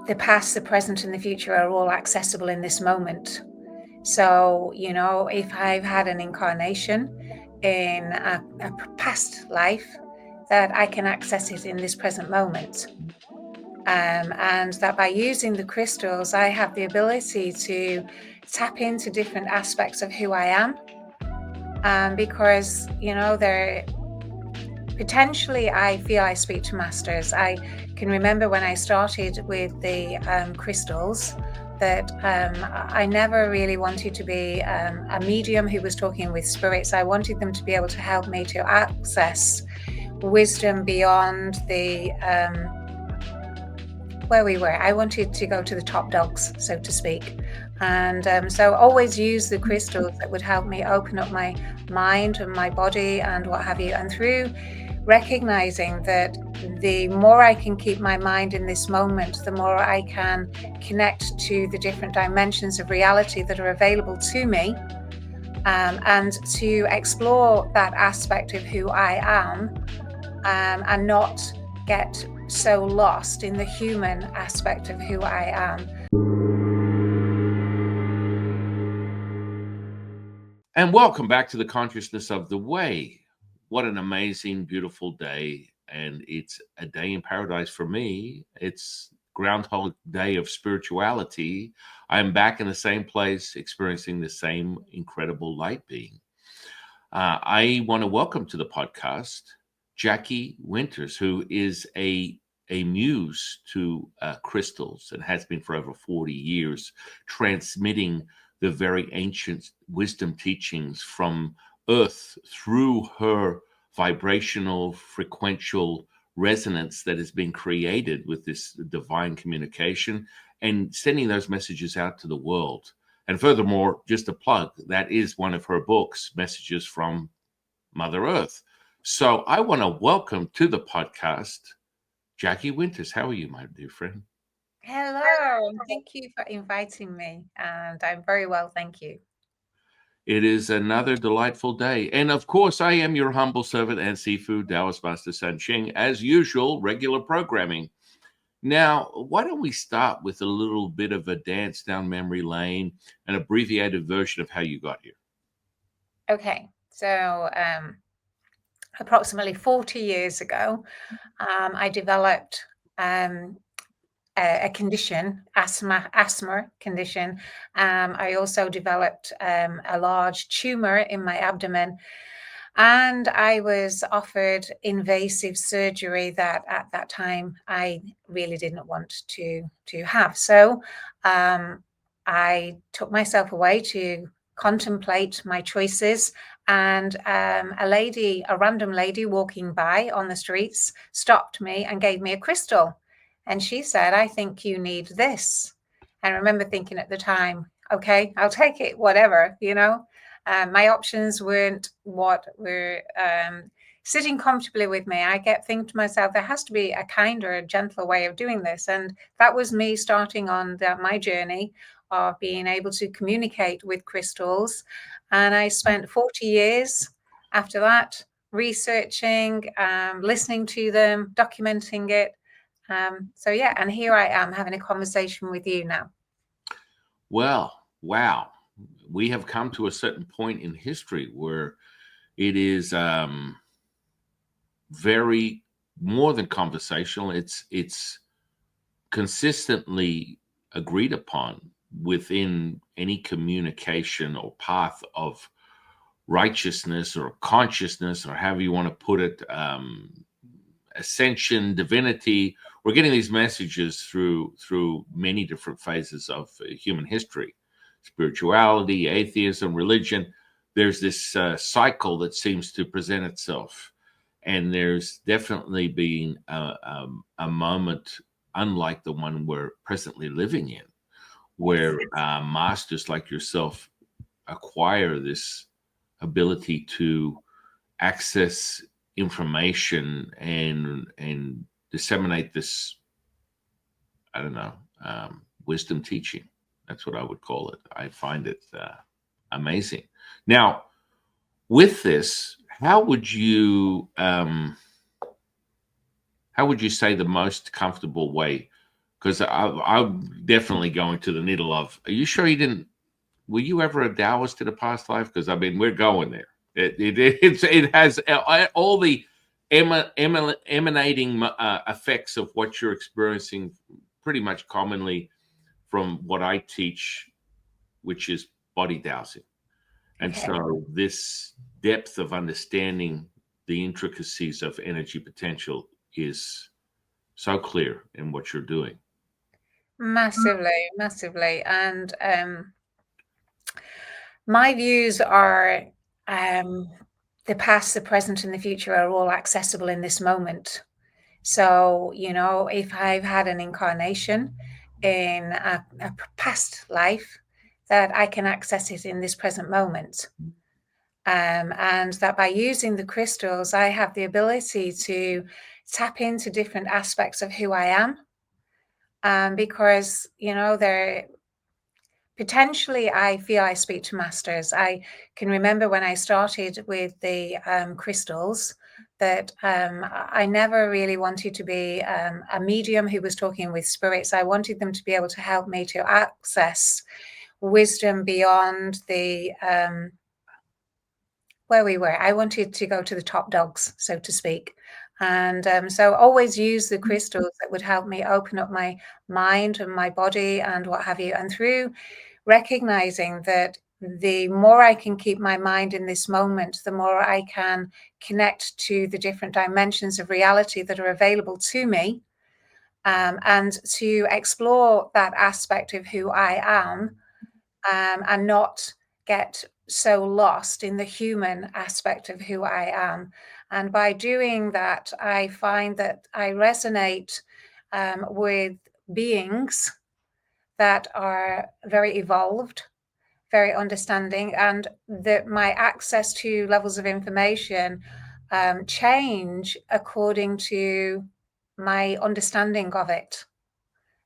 the past, the present, and the future are all accessible in this moment. So, if I've had an incarnation in a past life, that I can access it in this present moment. And that by using the crystals, I have the ability to tap into different aspects of who I am. Because, they're potentially, I feel I speak to masters. I can remember when I started with the crystals that I never really wanted to be a medium who was talking with spirits. I wanted them to be able to help me to access wisdom beyond the where we were. I wanted to go to the top dogs, so to speak. And so always use the crystals that would help me open up my mind and my body and what have you. And through recognizing that the more I can keep my mind in this moment, the more I can connect to the different dimensions of reality that are available to me, and to explore that aspect of who I am, and not get so lost in the human aspect of who I am. And welcome back to the Consciousness of the Way. What an amazing, beautiful day. And it's a day in paradise for me. It's Groundhog Day of spirituality. I'm back in the same place, experiencing the same incredible light being. I want to welcome to the podcast Jackie Winters, who is a muse to crystals and has been for over 40 years, transmitting the very ancient wisdom teachings from Earth through her vibrational, frequential resonance that has been created with this divine communication and sending those messages out to the world. And furthermore, just a plug, that is one of her books, Messages from Mother Earth. So I want to welcome to the podcast Jackie Winters. How are you, my dear friend? Hello, and thank you for inviting me. And I'm very well, thank you. It is another delightful day. And of course, I am your humble servant and seafood Taoist Master San Qing. As usual, regular programming. Now, why don't we start with a little bit of a dance down memory lane, an abbreviated version of how you got here? Okay, so approximately 40 years ago, I developed a condition, asthma condition. I also developed a large tumor in my abdomen, and I was offered invasive surgery that at that time I really didn't want to have. So I took myself away to contemplate my choices, and a random lady walking by on the streets stopped me and gave me a crystal. And she said, "I think you need this." And I remember thinking at the time, okay, I'll take it, whatever. My options weren't what were sitting comfortably with me. I kept thinking to myself, there has to be a kinder, gentler way of doing this. And that was me starting on my journey of being able to communicate with crystals. And I spent 40 years after that researching, listening to them, documenting it. So yeah, and here I am having a conversation with you now. Well, wow. We have come to a certain point in history where it is very more than conversational. It's consistently agreed upon within any communication or path of righteousness or consciousness, or however you want to put it, ascension, divinity. We're getting these messages through many different phases of human history: spirituality, atheism, religion. There's this cycle that seems to present itself, and there's definitely been a moment unlike the one we're presently living in, where masters like yourself acquire this ability to access information and disseminate this, I don't know, wisdom teaching. That's what I would call it. I find it amazing. Now, with this, how would you say the most comfortable way? because I'm definitely going to the needle of, are you sure you didn't, were you ever a Taoist in a past life? Because I mean, we're going there. It has all the emanating effects of what you're experiencing pretty much commonly from what I teach, which is body dowsing. And Okay. so this depth of understanding the intricacies of energy potential is so clear in what you're doing. Massively, massively. And my views are the past, the present, and the future are all accessible in this moment. So, you know, if I've had an incarnation in a past life, that I can access it in this present moment. And that by using the crystals, I have the ability to tap into different aspects of who I am. Because, you know, they're potentially, I feel I speak to masters. I can remember when I started with the crystals that I never really wanted to be a medium who was talking with spirits. I wanted them to be able to help me to access wisdom beyond the where we were. I wanted to go to the top dogs, so to speak. And so always use the crystals that would help me open up my mind and my body and what have you. And through recognizing that the more I can keep my mind in this moment, the more I can connect to the different dimensions of reality that are available to me, and to explore that aspect of who I am, and not get so lost in the human aspect of who I am. And by doing that, I find that I resonate with beings that are very evolved, very understanding, and that my access to levels of information change according to my understanding of it.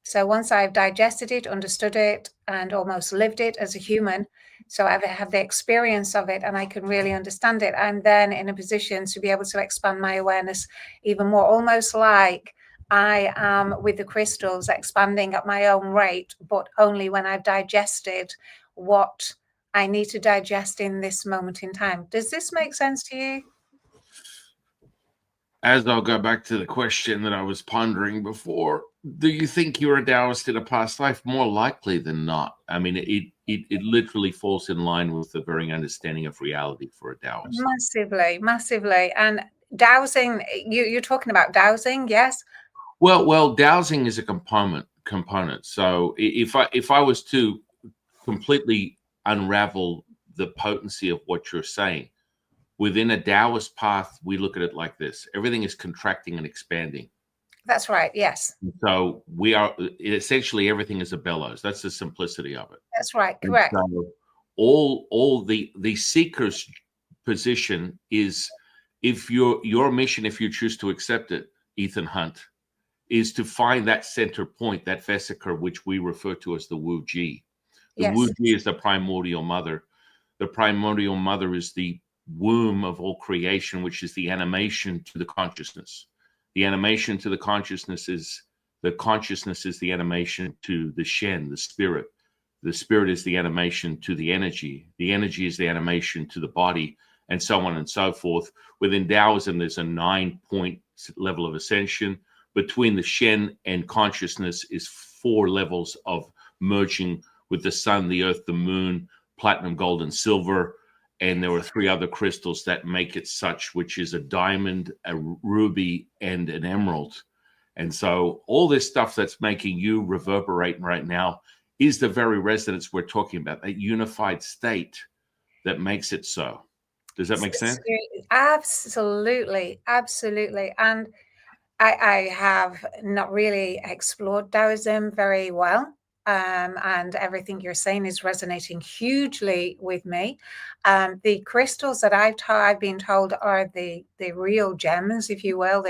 So once I've digested it, understood it, and almost lived it as a human, so I have the experience of it and I can really understand it, I'm then in a position to be able to expand my awareness even more, almost like I am with the crystals expanding at my own rate, but only when I've digested what I need to digest in this moment in time. Does this make sense to you? As I'll go back to the question that I was pondering before, do you think you're a Taoist in a past life? More likely than not. I mean, it literally falls in line with the very understanding of reality for a Taoist. Massively, massively. And dowsing, you're talking about dowsing, yes? Well, dowsing is a component. So if I was to completely unravel the potency of what you're saying, within a Taoist path, we look at it like this: everything is contracting and expanding. That's right. Yes, So we are essentially, everything is a bellows. That's the simplicity of it. that's right. And Correct. so all the seeker's position is, if your mission, if you choose to accept it, Ethan Hunt, is to find that center point, that vesicle, which we refer to as the Wu Ji. The Wu Yes, Ji is the primordial mother. The primordial mother is the womb of all creation, which is the animation to the consciousness. The animation to the consciousness is the animation to the Shen, the spirit. The spirit is the animation to the energy. The energy is the animation to the body, and so on and so forth. Within Taoism, there's a 9-point level of ascension. Between the Shen and consciousness is 4 levels of merging with the sun, the earth, the moon, platinum, gold, and silver. And there are 3 other crystals that make it such, which is a diamond, a ruby, and an emerald. And so all this stuff that's making you reverberate right now is the very resonance we're talking about, that unified state that makes it so. Does that make sense? absolutely, absolutely. And I have not really explored Taoism very well. And everything you're saying is resonating hugely with me. The crystals that I've been told are the real gems, if you will.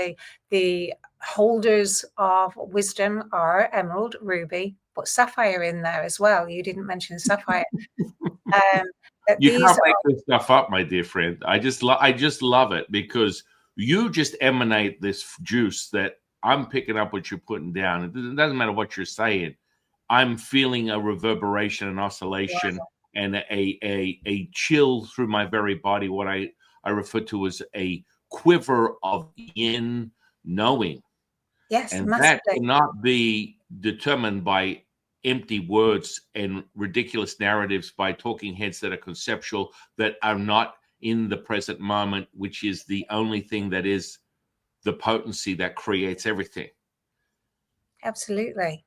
The holders of wisdom are emerald, ruby, but sapphire in there as well. You didn't mention sapphire. Um, that You these can't make this stuff up, my dear friend. I just love it, because you just emanate this juice that I'm picking up what you're putting down. It doesn't matter what you're saying. I'm feeling a reverberation, an oscillation, and a chill through my very body, what I refer to as a quiver of yin knowing. Yes, And that massively. cannot be determined by empty words and ridiculous narratives by talking heads that are conceptual, that are not in the present moment, which is the only thing that is the potency that creates everything. Absolutely.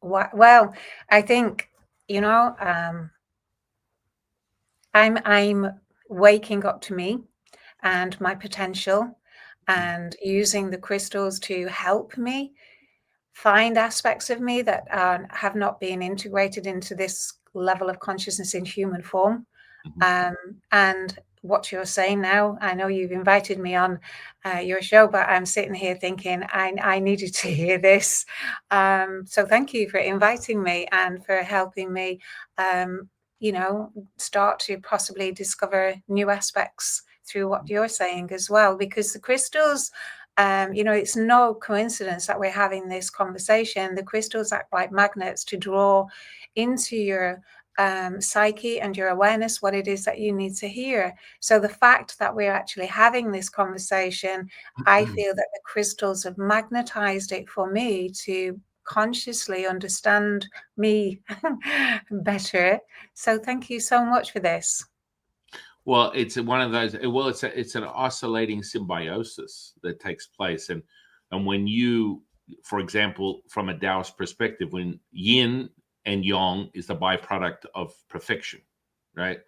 Well, I think, I'm waking up to me and my potential, and using the crystals to help me find aspects of me that have not been integrated into this level of consciousness in human form. And what you're saying now, I know you've invited me on your show, but I'm sitting here thinking I needed to hear this. So thank you for inviting me and for helping me, start to possibly discover new aspects through what you're saying as well. Because the crystals, it's no coincidence that we're having this conversation. The crystals act like magnets to draw into your psyche and your awareness what it is that you need to hear. So the fact that we're actually having this conversation, I feel that the crystals have magnetized it for me to consciously understand me better. So thank you so much for this. Well, it's one of those. Well, it's an oscillating symbiosis that takes place, and when you, for example, from a Taoist perspective, when yin and yang is the byproduct of perfection, right?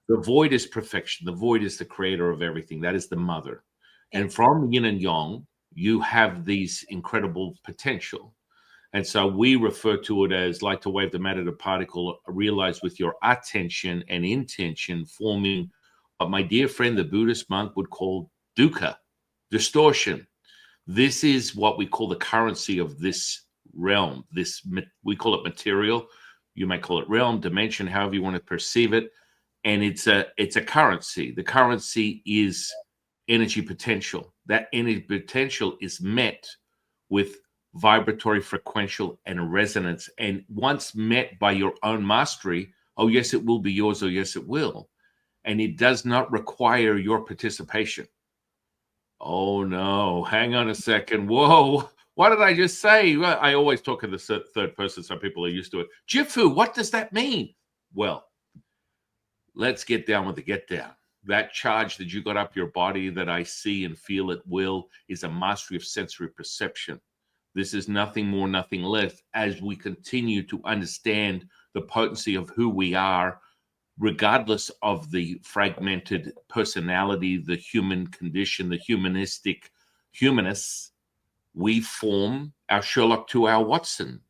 The void is perfection. The void is the creator of everything. That is the mother, and from yin and yang, you have these incredible potential. And so we refer to it as like to wave the matter to particle, realize with your attention and intention, forming what my dear friend, the Buddhist monk, would call dukkha, distortion. This is what we call the currency of this realm. We call it material. You may call it realm, dimension, however you want to perceive it. And it's a currency. The currency is energy potential. That energy potential is met with vibratory, frequential, and resonance. And once met by your own mastery, oh, yes, it will be yours, or yes, it will. And it does not require your participation. Oh, no, hang on a second. Whoa, what did I just say? Well, I always talk in the third person, so people are used to it. Jifu, what does that mean? Well, let's get down with the get down. That charge that you got up your body that I see and feel at will is a mastery of sensory perception. This is nothing more, nothing less, as we continue to understand the potency of who we are, regardless of the fragmented personality, the human condition, the humanistic humanists. We form our Sherlock to our Watson.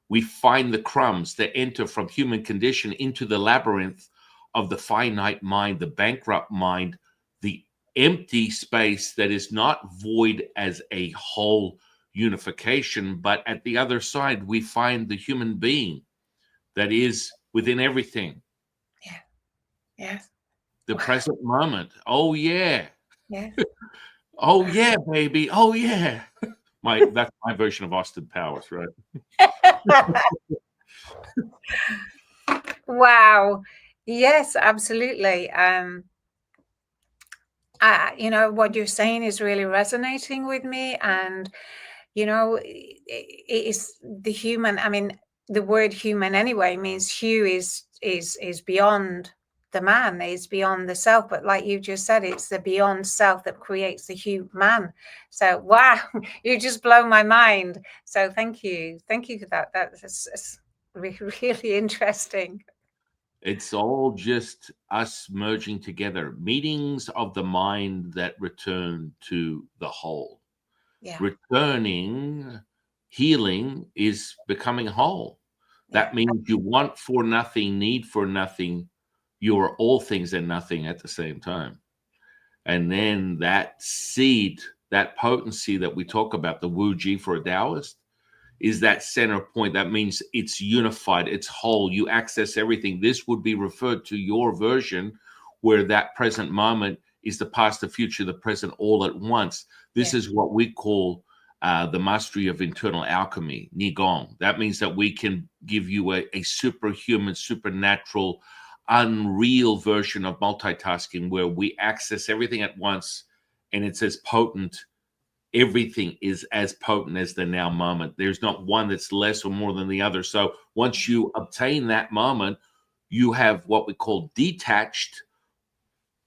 We find the crumbs that enter from human condition into the labyrinth of the finite mind, the bankrupt mind, the empty space that is not void as a whole unification, but at the other side, we find the human being that is within everything. Yeah. Yes. The present moment. Oh, yeah. Yes. Oh, yeah, baby. Oh, yeah. That's my version of Austin Powers, right? Wow. Yes, absolutely. What you're saying is really resonating with me. And, it is the human. I mean, the word human anyway means hue is beyond the man, is beyond the self. But like you just said, it's the beyond self that creates the human. So, wow, you just blow my mind. So thank you. Thank you for that. That's really interesting. It's all just us merging together, meetings of the mind that return to the whole. Yeah. Returning, healing is becoming whole. That means you want for nothing, need for nothing. You are all things and nothing at the same time. And then that seed, that potency that we talk about, the Wu Ji for a Taoist, is that center point. That means it's unified, it's whole. You access everything. This would be referred to your version where that present moment is the past, the future, the present all at once. This is what we call the mastery of internal alchemy, Nigong. That means that we can give you a superhuman, supernatural, unreal version of multitasking where we access everything at once, and it's as potent. Everything is as potent as the now moment. There's not one that's less or more than the other. So once you obtain that moment, you have what we call detached,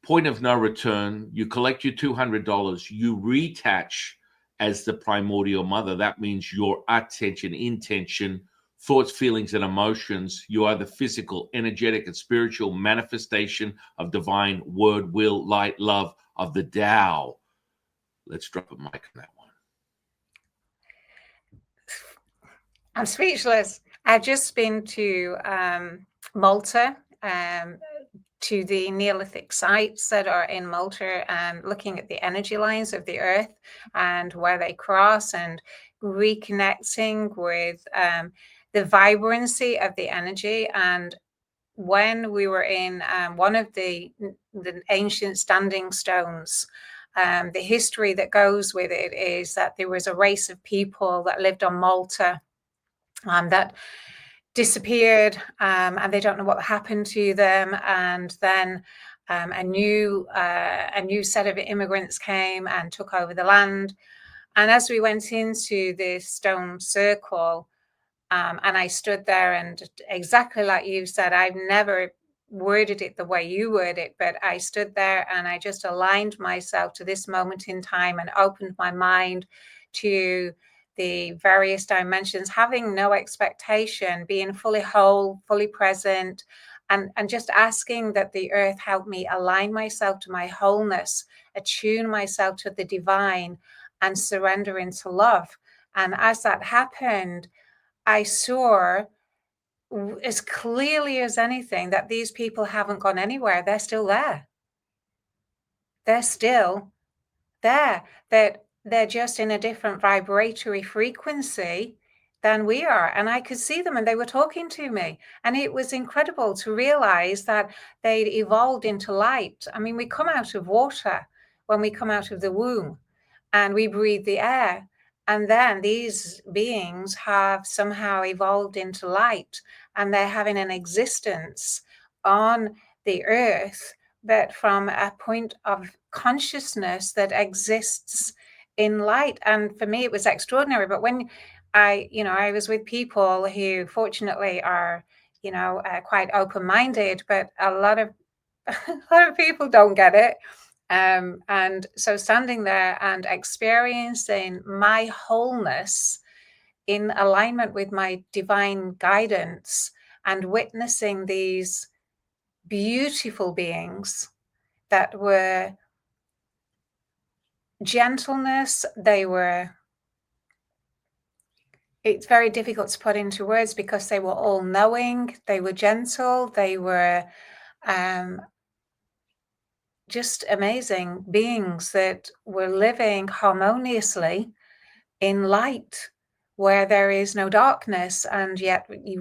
point of no return. You collect your $200, you retach as the primordial mother. That means your attention, intention, thoughts, feelings, and emotions. You are the physical, energetic, and spiritual manifestation of divine word, will, light, love of the Tao. Let's drop a mic on that one. I'm speechless. I've just been to Malta, to the Neolithic sites that are in Malta, looking at the energy lines of the earth and where they cross, and reconnecting with the vibrancy of the energy. And when we were in one of the ancient standing stones, the history that goes with it is that there was a race of people that lived on Malta that disappeared, and they don't know what happened to them. And then a new set of immigrants came and took over the land. And as we went into the stone circle, and I stood there, and exactly like you said, I've never worded it the way you word it, but I stood there and I just aligned myself to this moment in time and opened my mind to the various dimensions, having no expectation, being fully whole, fully present, and just asking that the earth help me align myself to my wholeness, attune myself to the divine, and surrender into love. And as that happened, I saw as clearly as anything that these people haven't gone anywhere. They're still there. They're still there. That they're just in a different vibratory frequency than we are. And I could see them, and they were talking to me. And it was incredible to realize that they'd evolved into light. I mean, we come out of water when we come out of the womb, and we breathe the air. And then these beings have somehow evolved into light, and they're having an existence on the earth, but from a point of consciousness that exists in light. And for me, it was extraordinary. But when I was with people who fortunately are, quite open-minded, but a lot of people don't get it. And so standing there and experiencing my wholeness in alignment with my divine guidance, and witnessing these beautiful beings that were gentleness, it's very difficult to put into words because they were all knowing, they were gentle, they were just amazing beings that were living harmoniously in light where there is no darkness. And yet we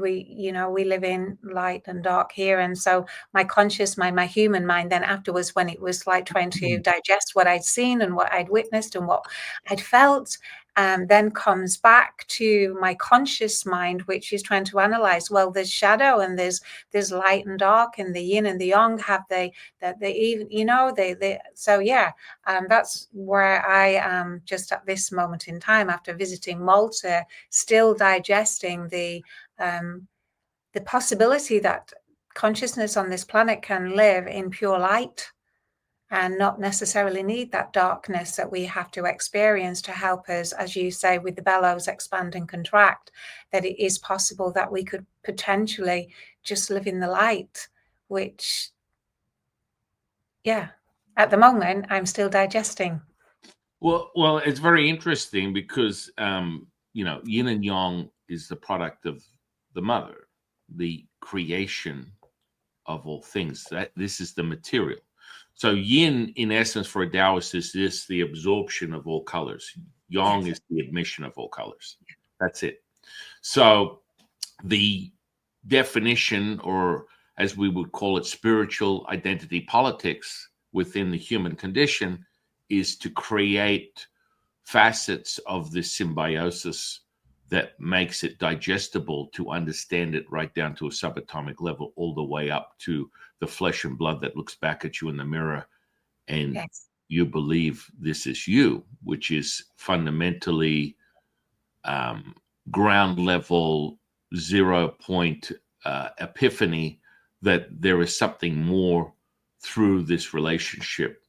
live in light and dark here. And so my conscious mind, my human mind, then afterwards, when it was like trying to digest what I'd seen and what I'd witnessed and what I'd felt, then comes back to my conscious mind, which is trying to analyze, well, there's shadow and there's light and dark, and the yin and the yang have so yeah. That's where I am just at this moment in time, after visiting Malta, still digesting the possibility that consciousness on this planet can live in pure light and not necessarily need that darkness that we have to experience to help us, as you say, with the bellows expand and contract, that it is possible that we could potentially just live in the light, which, yeah, at the moment, I'm still digesting. Well, it's very interesting because, yin and yang is the product of the mother, the creation of all things. This is the material. So yin, in essence, for a Taoist, is this the absorption of all colors. Yang is the admission of all colors. That's it. So the definition, or as we would call it, spiritual identity politics within the human condition, is to create facets of this symbiosis that makes it digestible to understand it right down to a subatomic level, all the way up to the flesh and blood that looks back at you in the mirror, and Yes. you believe this is you, which is fundamentally ground level 0 point epiphany that there is something more through this relationship,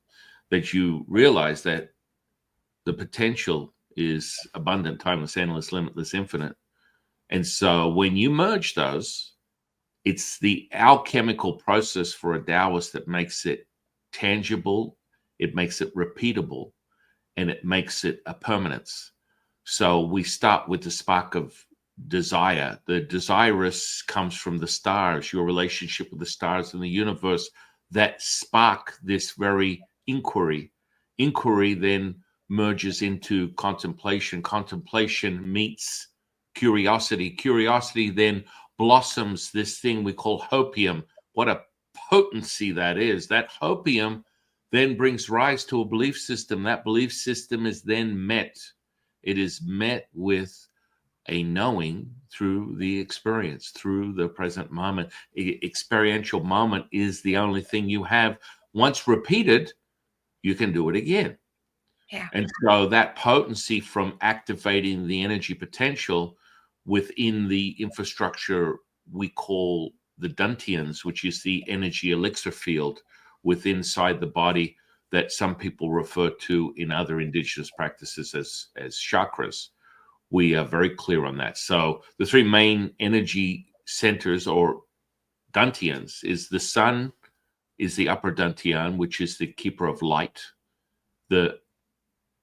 that you realize that the potential is abundant, timeless, endless, limitless, infinite. And so when you merge those, it's the alchemical process for a Taoist that makes it tangible, it makes it repeatable, and it makes it a permanence. So we start with the spark of desire. The desirous comes from the stars, your relationship with the stars and the universe that spark this very inquiry. Inquiry then merges into contemplation. Contemplation meets curiosity. Curiosity then blossoms this thing we call hopium. What a potency that is. That hopium then brings rise to a belief system. That belief system is then met. It is met with a knowing through the experience, through the present moment. Experiential moment is the only thing you have. Once repeated, you can do it again. Yeah. And so that potency from activating the energy potential within the infrastructure we call the Dantians, which is the energy elixir field within inside the body that some people refer to in other indigenous practices as chakras. We are very clear on that. So the three main energy centers or Dantians is the sun, is the upper Dantian, which is the keeper of light. The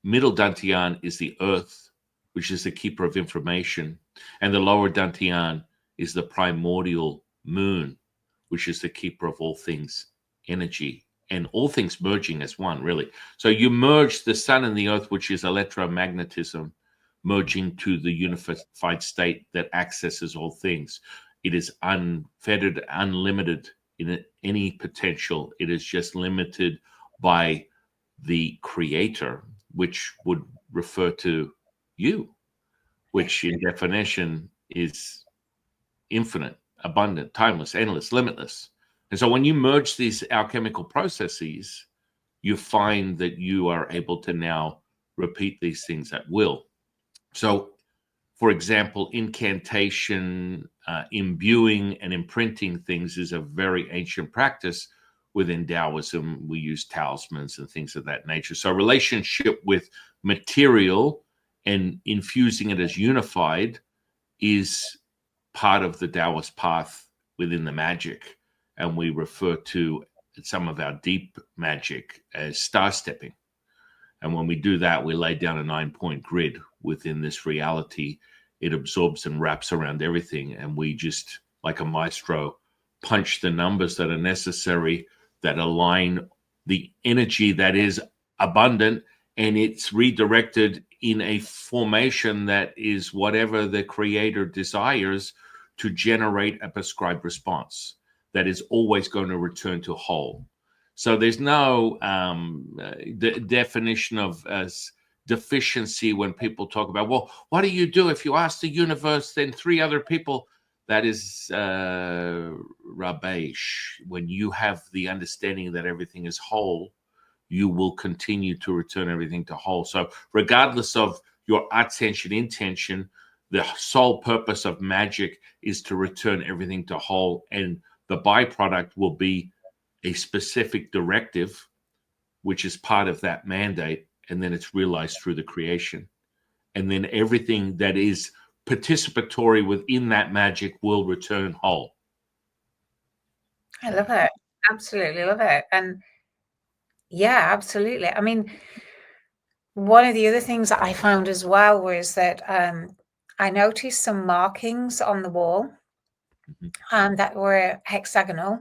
middle Dantian is the earth, which is the keeper of information. And the lower Dantian is the primordial moon, which is the keeper of all things energy and all things merging as one, really. So you merge the sun and the earth, which is electromagnetism, merging to the unified state that accesses all things. It is unfettered, unlimited in any potential. It is just limited by the creator, which would refer to you, which in definition is infinite, abundant, timeless, endless, limitless. And so when you merge these alchemical processes, you find that you are able to now repeat these things at will. So, for example, incantation, imbuing and imprinting things is a very ancient practice within Taoism. We use talismans and things of that nature. So relationship with material and infusing it as unified is part of the Taoist path within the magic. And we refer to some of our deep magic as star stepping. And when we do that, we lay down a 9-point grid within this reality. It absorbs and wraps around everything. And we just, like a maestro, punch the numbers that are necessary that align the energy that is abundant, and it's redirected in a formation that is whatever the creator desires to generate a prescribed response that is always going to return to whole. So there's no definition of deficiency when people talk about, well, what do you do if you ask the universe, then 3 other people? That is rubbish. When you have the understanding that everything is whole, you will continue to return everything to whole. So regardless of your attention, intention, the sole purpose of magic is to return everything to whole. And the byproduct will be a specific directive, which is part of that mandate. And then it's realized through the creation. And then everything that is participatory within that magic will return whole. I love it. Absolutely love it. And yeah, absolutely. I mean, one of the other things that I found as well was that I noticed some markings on the wall that were hexagonal.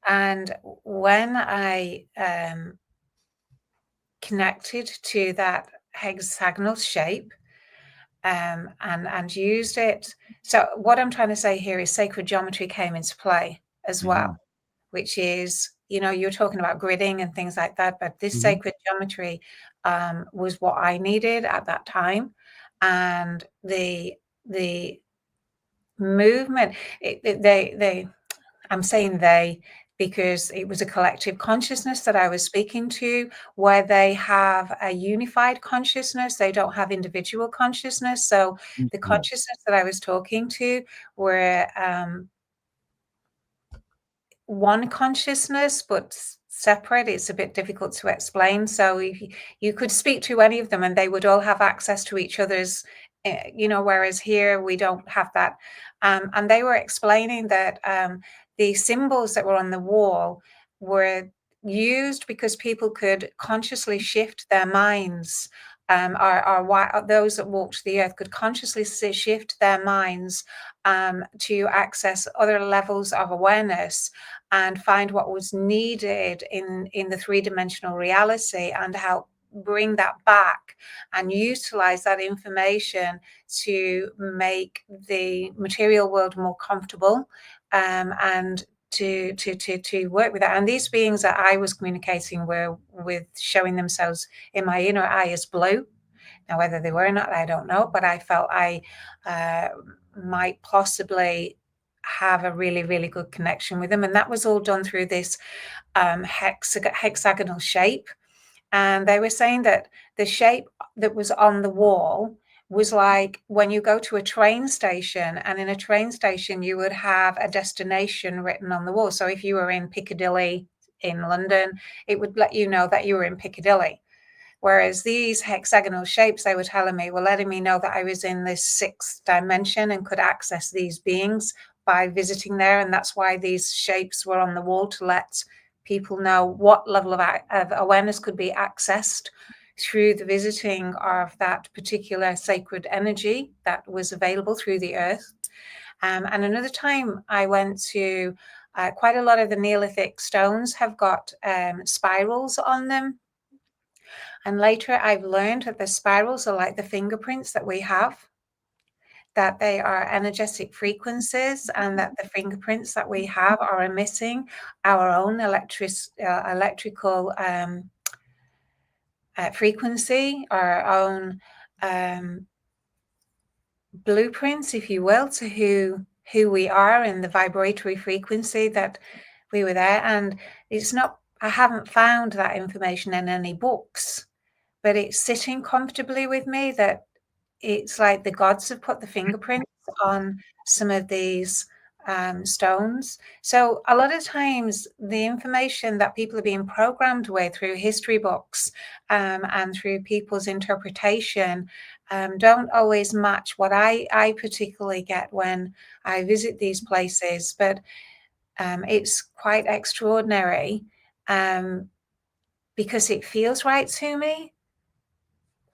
And when I connected to that hexagonal shape and used it. So what I'm trying to say here is sacred geometry came into play as well, which is, you know, you're talking about gridding and things like that, but this sacred geometry was what I needed at that time. And the movement, I'm saying they because it was a collective consciousness that I was speaking to, where they have a unified consciousness. They don't have individual consciousness. So the consciousness that I was talking to were one consciousness, but separate. It's a bit difficult to explain. So if you could speak to any of them and they would all have access to each other's, whereas here we don't have that. And they were explaining that the symbols that were on the wall were used because people could consciously shift their minds, or those that walked the earth could consciously shift their minds to access other levels of awareness and find what was needed in the three-dimensional reality and help bring that back and utilize that information to make the material world more comfortable, and to work with that. And these beings that I was communicating were with showing themselves in my inner eye as blue. Now, whether they were or not, I don't know, but I felt I might possibly have a really, really good connection with them. And that was all done through this hexagonal shape. And they were saying that the shape that was on the wall was like when you go to a train station, and in a train station, you would have a destination written on the wall. So if you were in Piccadilly in London, it would let you know that you were in Piccadilly. Whereas these hexagonal shapes, they were telling me, were letting me know that I was in this sixth dimension and could access these beings by visiting there. And that's why these shapes were on the wall, to let people know what level of awareness could be accessed through the visiting of that particular sacred energy that was available through the earth. And another time I went to quite a lot of the Neolithic stones have got spirals on them. And later I've learned that the spirals are like the fingerprints that we have, that they are energetic frequencies, and that the fingerprints that we have are emitting our own electrical frequency, our own blueprints, if you will, to who we are and the vibratory frequency that we were there. And I haven't found that information in any books, but it's sitting comfortably with me that it's like the gods have put the fingerprints on some of these stones. So a lot of times the information that people are being programmed with through history books and through people's interpretation don't always match what I particularly get when I visit these places. But it's quite extraordinary because it feels right to me.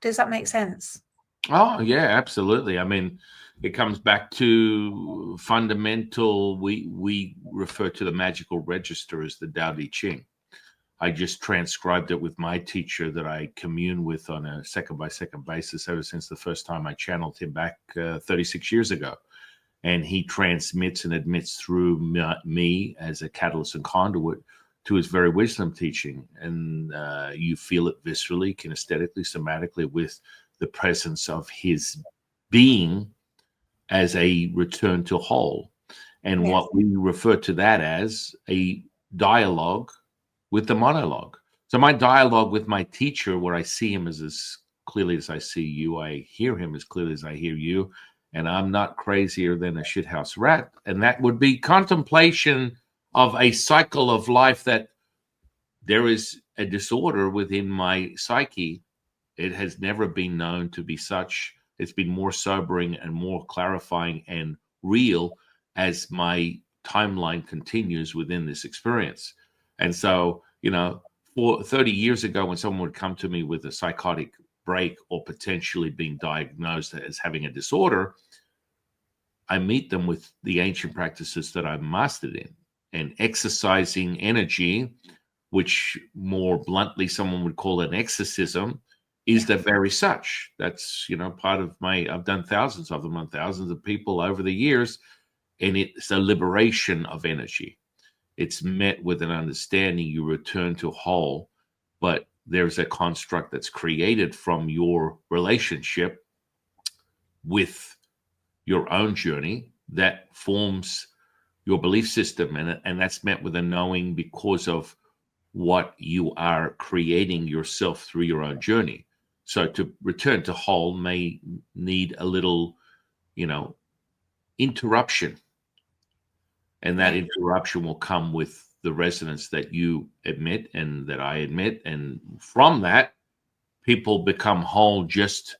Does that make sense? Oh, yeah, absolutely. I mean, it comes back to fundamental. We refer to the magical register as the Tao Te Ching. I just transcribed it with my teacher that I commune with on a second-by-second basis ever since the first time I channeled him back 36 years ago. And he transmits and admits through me as a catalyst and conduit to his very wisdom teaching. And you feel it viscerally, kinesthetically, somatically, with the presence of his being as a return to whole. And Yes. what we refer to that as a dialogue with the monologue. So my dialogue with my teacher, where I see him as clearly as I see you, I hear him as clearly as I hear you, and I'm not crazier than a shithouse rat. And that would be contemplation of a cycle of life, that there is a disorder within my psyche. It has never been known to be such. It's been more sobering and more clarifying and real as my timeline continues within this experience. And so, 30 years ago, when someone would come to me with a psychotic break or potentially being diagnosed as having a disorder, I meet them with the ancient practices that I've mastered in, and exercising energy, which more bluntly someone would call an exorcism, is the very such. That's, part of I've done thousands of them on thousands of people over the years, and it's a liberation of energy. It's met with an understanding, you return to whole, but there's a construct that's created from your relationship with your own journey that forms your belief system, and that's met with a knowing because of what you are creating yourself through your own journey. So to return to whole may need a little, interruption, and that interruption will come with the resonance that you admit and that I admit, and from that, people become whole just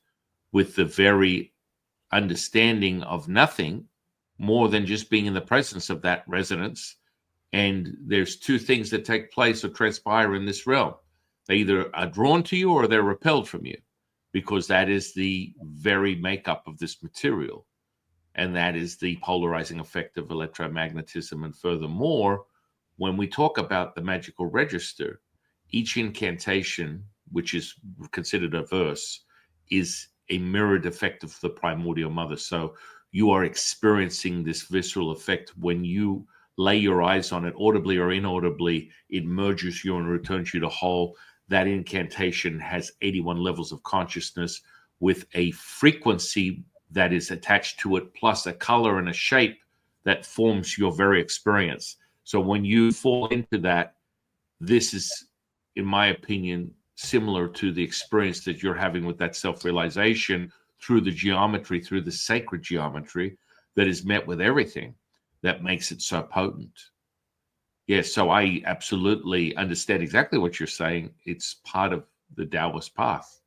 with the very understanding of nothing more than just being in the presence of that resonance. And there's two things that take place or transpire in this realm. They either are drawn to you or they're repelled from you, because that is the very makeup of this material. And that is the polarizing effect of electromagnetism. And furthermore, when we talk about the magical register, each incantation, which is considered a verse, is a mirrored effect of the primordial mother. So you are experiencing this visceral effect when you lay your eyes on it, audibly or inaudibly. It merges you and returns you to whole. That incantation has 81 levels of consciousness with a frequency that is attached to it, plus a color and a shape that forms your very experience. So when you fall into that, this is, in my opinion, similar to the experience that you're having with that self-realization through the geometry, through the sacred geometry that is met with everything that makes it so potent. Yes, so I absolutely understand exactly what you're saying. It's part of the Taoist path.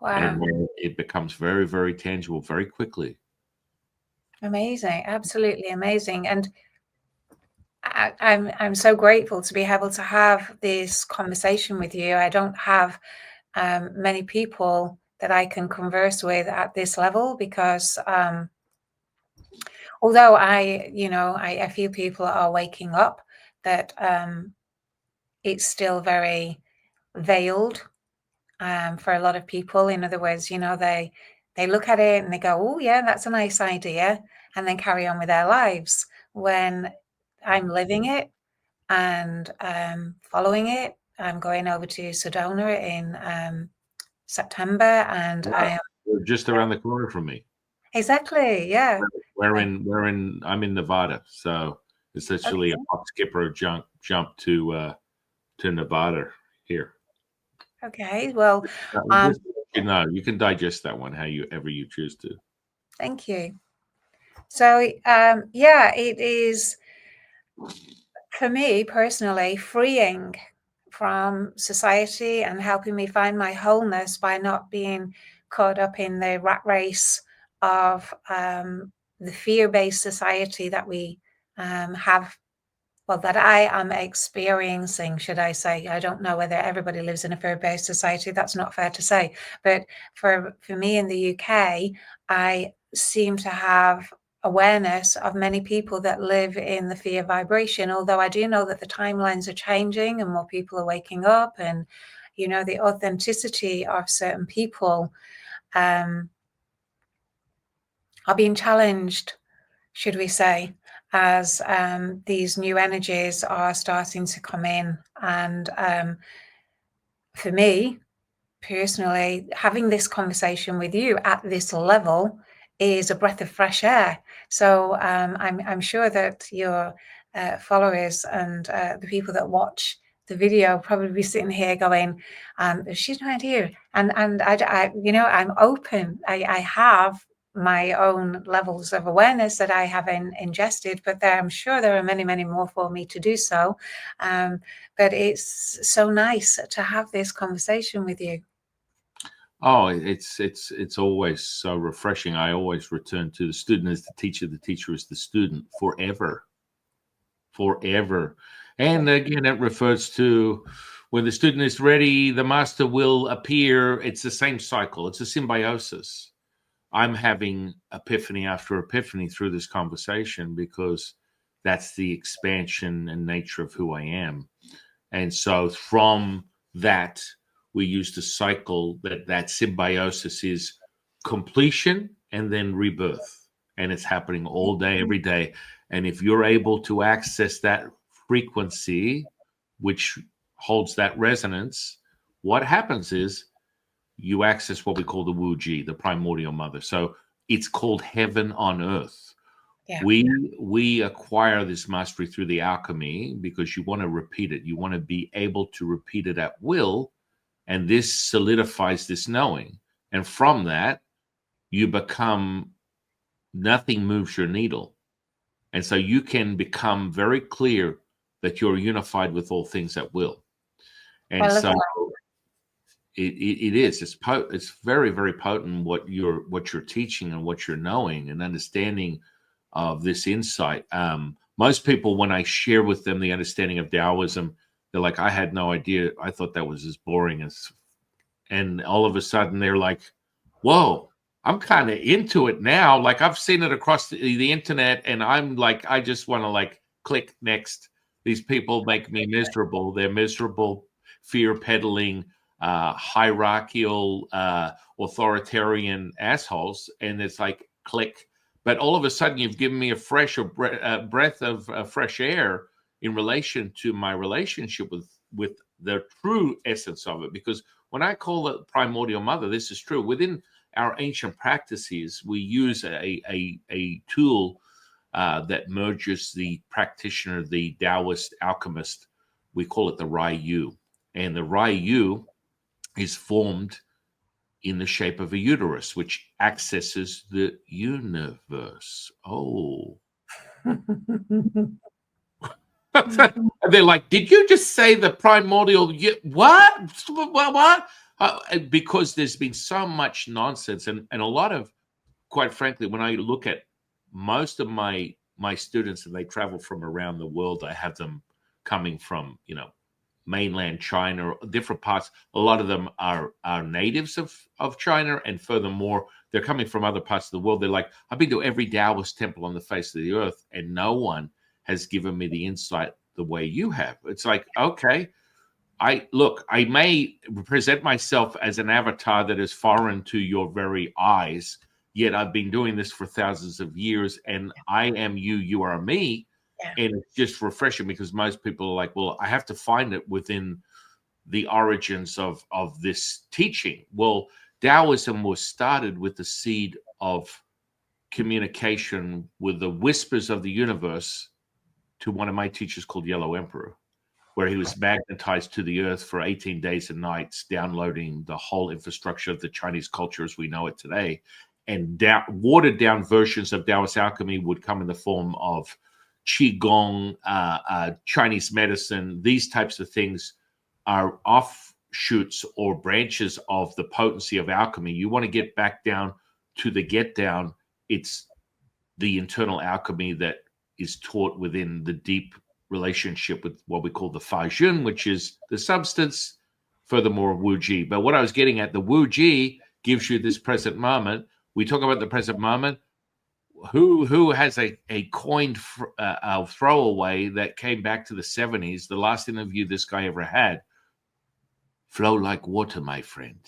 Wow. And it becomes very, very tangible very quickly. Amazing. Absolutely amazing. And I'm so grateful to be able to have this conversation with you. I don't have many people that I can converse with at this level, because although I feel people are waking up, that it's still very veiled for a lot of people. In other words, they look at it and they go, oh yeah, that's a nice idea, and then carry on with their lives. When I'm living it and following it, I'm going over to Sedona in September, and Wow. You're just around the corner from me. Exactly, yeah. I'm in Nevada, so it's literally a hop, skip, or a jump to Nevada here. Okay, well, just, you can digest that one however you choose to. Thank you. So, yeah, it is, for me personally, freeing from society and helping me find my wholeness by not being caught up in the rat race of the fear-based society that we have, well, that I am experiencing, should I say. I don't know whether everybody lives in a fear-based society. That's not fair to say. But for me in the UK, I seem to have awareness of many people that live in the fear vibration, although I do know that the timelines are changing and more people are waking up, and the authenticity of certain people are being challenged, should we say, as these new energies are starting to come in. And for me personally, having this conversation with you at this level is a breath of fresh air. So I'm sure that your followers and the people that watch the video probably be sitting here going, she's no idea. And I'm open. I have my own levels of awareness that I have ingested, but I'm sure there are many, many more for me to do so. But it's so nice to have this conversation with you. Oh, it's always so refreshing. I always return to the student as the teacher is the student forever. And again, it refers to when the student is ready, the master will appear. It's the same cycle. It's a symbiosis. I'm having epiphany after epiphany through this conversation because that's the expansion and nature of who I am. And so from that, we use the cycle that symbiosis is completion and then rebirth. And it's happening all day, every day. And if you're able to access that frequency, which holds that resonance, what happens is you access what we call the Wu Ji, the primordial mother. So it's called heaven on earth. Yeah. We acquire this mastery through the alchemy because you want to repeat it. You want to be able to repeat it at will, and this solidifies this knowing. And from that, you become, nothing moves your needle. And so you can become very clear that you're unified with all things at will. And so it is. It's very, very potent what you're teaching and what you're knowing and understanding of this insight. Most people, when I share with them the understanding of Taoism, they're like, I had no idea. I thought that was as boring as, and all of a sudden they're like, whoa, I'm kind of into it now. Like I've seen it across the internet and I'm like, I just want to like click next. These people make me miserable. They're miserable, fear peddling, hierarchical, authoritarian assholes. And it's like, click. But all of a sudden, you've given me a fresh breath of fresh air in relation to my relationship with the true essence of it. Because when I call it primordial mother, this is true. Within our ancient practices, we use a tool that merges the practitioner, the Taoist alchemist. We call it the Ryu. And the Ryu is formed in the shape of a uterus, which accesses the universe. Oh. They're like, did you just say the primordial? What? What? Because there's been so much nonsense and a lot of, quite frankly, when I look at most of my students and they travel from around the world, I have them coming from, mainland China, different parts. A lot of them are natives of China, and furthermore, they're coming from other parts of the world. They're like, I've been to every Taoist temple on the face of the earth, and no one has given me the insight the way you have. It's like, okay, I may present myself as an avatar that is foreign to your very eyes, yet I've been doing this for thousands of years, and I am you, you are me. Yeah. And it's just refreshing because most people are like, well, I have to find it within the origins of this teaching. Well, Taoism was started with the seed of communication with the whispers of the universe to one of my teachers called Yellow Emperor, where he was magnetized to the earth for 18 days and nights, downloading the whole infrastructure of the Chinese culture as we know it today. And watered down versions of Taoist alchemy would come in the form of Qigong, Chinese medicine. These types of things are offshoots or branches of the potency of alchemy. You want to get back down to the get down. It's the internal alchemy that is taught within the deep relationship with what we call the Fa Jun, which is the substance, furthermore, Wu Ji. But what I was getting at, the Wu Ji gives you this present moment. We talk about the present moment. Who has a coined throwaway that came back to the 70s, the last interview this guy ever had, flow like water, my friend.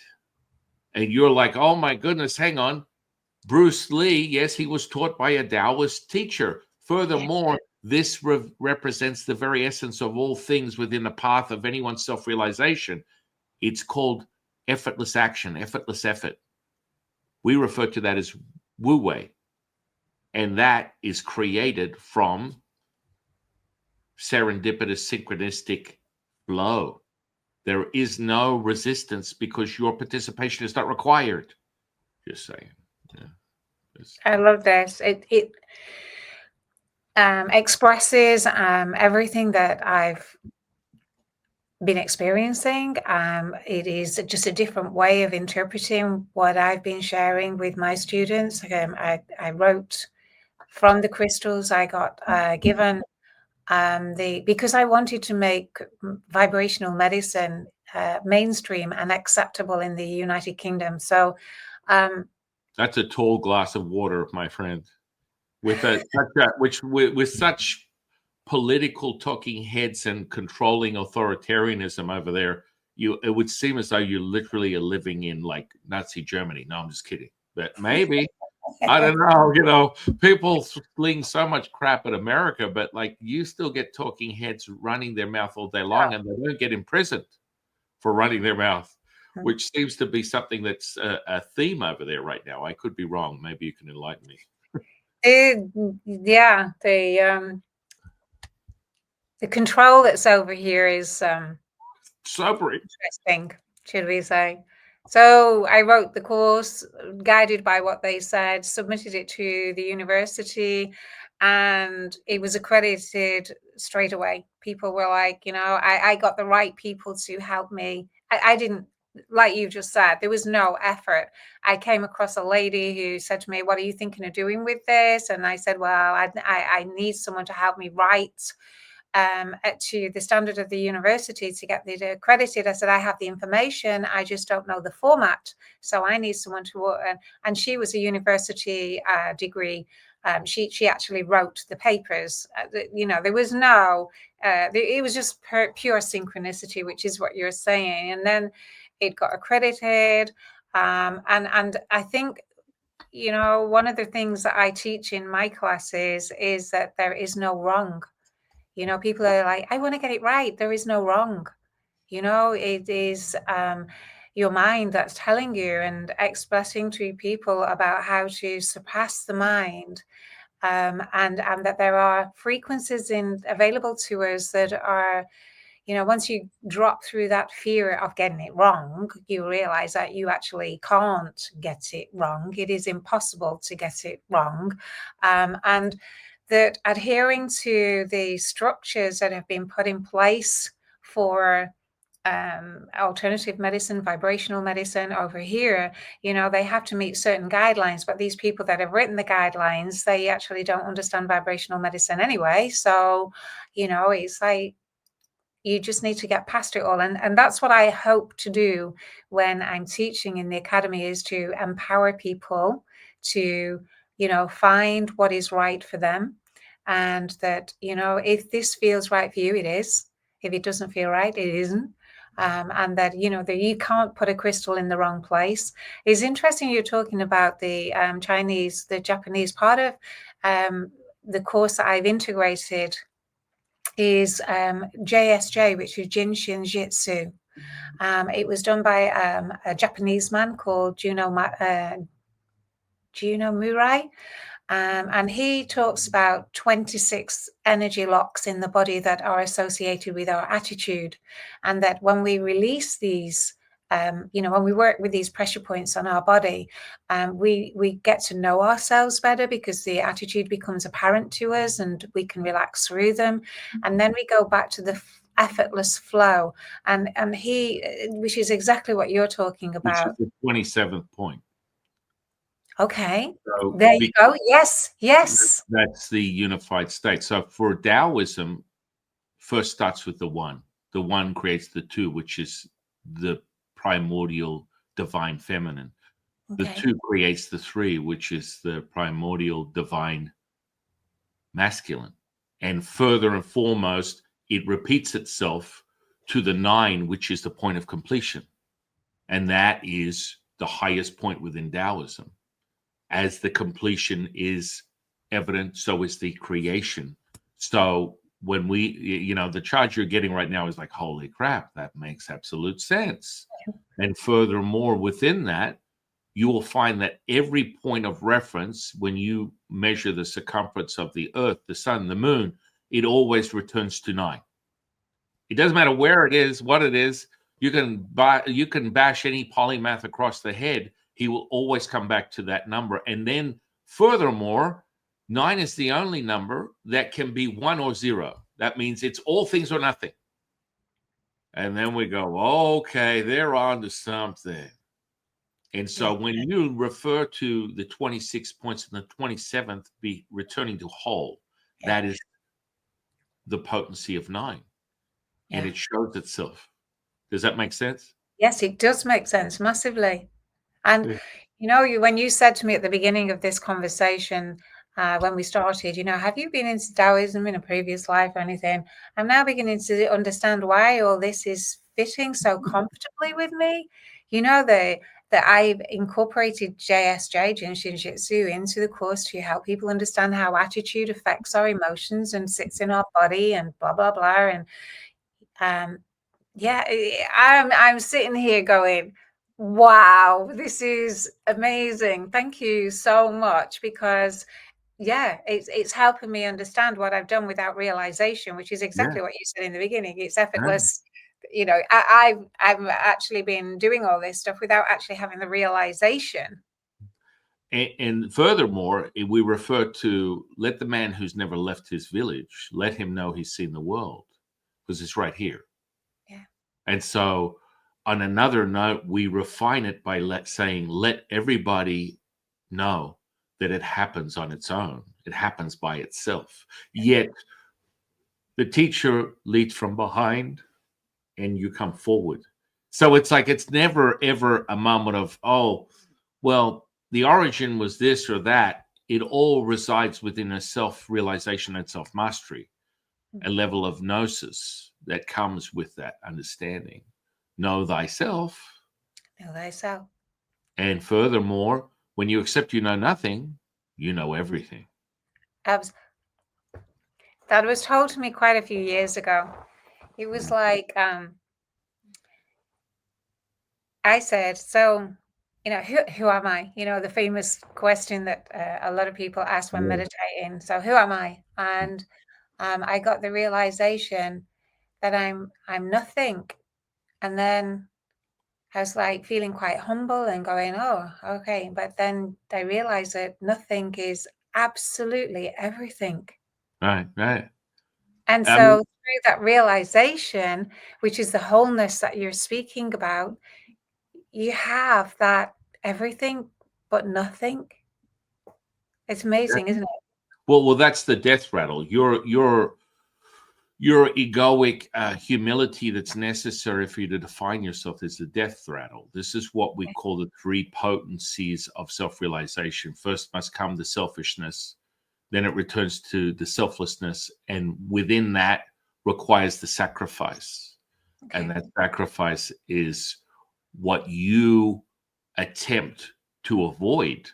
And you're like, oh my goodness, hang on. Bruce Lee, yes, he was taught by a Taoist teacher. Furthermore, this represents the very essence of all things within the path of anyone's self-realization. It's called effortless action, effortless effort. We refer to that as Wu Wei. And that is created from serendipitous, synchronistic flow. There is no resistance because your participation is not required. Just saying. Yeah. I love this. It expresses everything that I've been experiencing. It is just a different way of interpreting what I've been sharing with my students. I wrote from the crystals I got given, because I wanted to make vibrational medicine mainstream and acceptable in the United Kingdom. So that's a tall glass of water, my friend. With such political talking heads and controlling authoritarianism over there, it would seem as though you literally are living in like Nazi Germany. No, I'm just kidding. But maybe. I don't know, people sling so much crap at America, but like you still get talking heads running their mouth all day long and they don't get imprisoned for running their mouth, Mm. which seems to be something that's a theme over there right now. I could be wrong. Maybe you can enlighten me. Yeah, the control that's over here is Sobering. interesting, should we say. So I wrote the course, guided by what they said, submitted it to the university, and it was accredited straight away. People were like, I got the right people to help me. I didn't, like you just said, there was no effort. I came across a lady who said to me, "What are you thinking of doing with this?" And I said, "Well, I need someone to help me write to the standard of the university to get it accredited." I said, "I have the information, I just don't know the format. So I need someone to," and she was a university degree. She actually wrote the papers. There was no, it was just pure synchronicity, which is what you're saying. And then it got accredited. And I think, one of the things that I teach in my classes is that there is no wrong. People are like, "I want to get it right." There is no wrong. It is your mind that's telling you and expressing to people about how to surpass the mind, and that there are frequencies available to us that are, once you drop through that fear of getting it wrong, you realize that you actually can't get it wrong. It is impossible to get it wrong, and that adhering to the structures that have been put in place for alternative medicine, vibrational medicine over here, they have to meet certain guidelines, but these people that have written the guidelines, they actually don't understand vibrational medicine anyway. So, it's like, you just need to get past it all. And that's what I hope to do when I'm teaching in the academy, is to empower people to, find what is right for them. And that, if this feels right for you, it is. If it doesn't feel right, it isn't. And that, that you can't put a crystal in the wrong place. It's interesting you're talking about the Japanese part of the course that I've integrated is JSJ, which is Jinshin Jitsu. It was done by a Japanese man called Juno Murai. And he talks about 26 energy locks in the body that are associated with our attitude. And that when we release these, when we work with these pressure points on our body, we get to know ourselves better, because the attitude becomes apparent to us and we can relax through them. And then we go back to the effortless flow. And which is exactly what you're talking Which is about. the 27th point. Okay. So There you go. Yes. that's the unified state. So for Taoism, first starts with the one. The one creates the two, which is the primordial divine feminine. Okay. The two creates the three, which is the primordial divine masculine. And further and foremost, it repeats itself to the nine, which is the point of completion. And that is the highest point within Taoism. As the completion is evident, so is the creation. So when we, the charge you're getting right now is like, holy crap, that makes absolute sense. And furthermore, within that, you will find that every point of reference, when you measure the circumference of the earth, the sun, the moon, it always returns to 9. It doesn't matter where it is, what it is. You can bash any polymath across the head. He will always come back to that number. And then furthermore, 9 is the only number that can be 1 or 0. That means it's all things or nothing. And then we go, okay, they're on to something. And so when you refer to the 26 points and the 27th be returning to whole, that is the potency of 9. And it shows itself. Does that make sense? Yes, it does make sense massively. And, when you said to me at the beginning of this conversation, when we started, have you been into Taoism in a previous life or anything? I'm now beginning to understand why all this is fitting so comfortably with me. That I've incorporated JSJ, Jinshin Jitsu, into the course to help people understand how attitude affects our emotions and sits in our body and blah, blah, blah. And Yeah, I'm sitting here going, wow, this is amazing. Thank you so much, because yeah, it's helping me understand what I've done without realization, which is Yeah, exactly what you said in the beginning. It's yeah. effortless. You know, I've actually been doing all this stuff without actually having the realization. And furthermore, we refer to let the man who's never left his village, let him know he's seen the world, because it's right here. Yeah. And so, on another note, we refine it by saying, let everybody know that it happens on its own. It happens by itself. Yet the teacher leads from behind and you come forward. So it's like it's never ever a moment of, oh, well, the origin was this or that. It all resides within a self realization and self mastery, a level of gnosis that comes with that understanding. Know thyself. Know thyself. And furthermore, when you accept you know nothing, you know everything. Abs- That was told to me quite a few years ago. It was like, I said, so, you know, who am I? You know, the famous question that a lot of people ask when meditating. So, who am I? And I got the realization that I'm nothing. And then I was like feeling quite humble and going, oh, okay. But then I realized that nothing is absolutely everything. Right, right. And I mean, so through that realization, which is the wholeness that you're speaking about, you have that everything but nothing. It's amazing, isn't it? well, that's the death rattle. Your egoic humility that's necessary for you to define yourself is the death rattle. This is what we call the three potencies of self-realization. First must come the selfishness, then it returns to the selflessness, and within that requires the sacrifice. And Okay. that sacrifice is what you attempt to avoid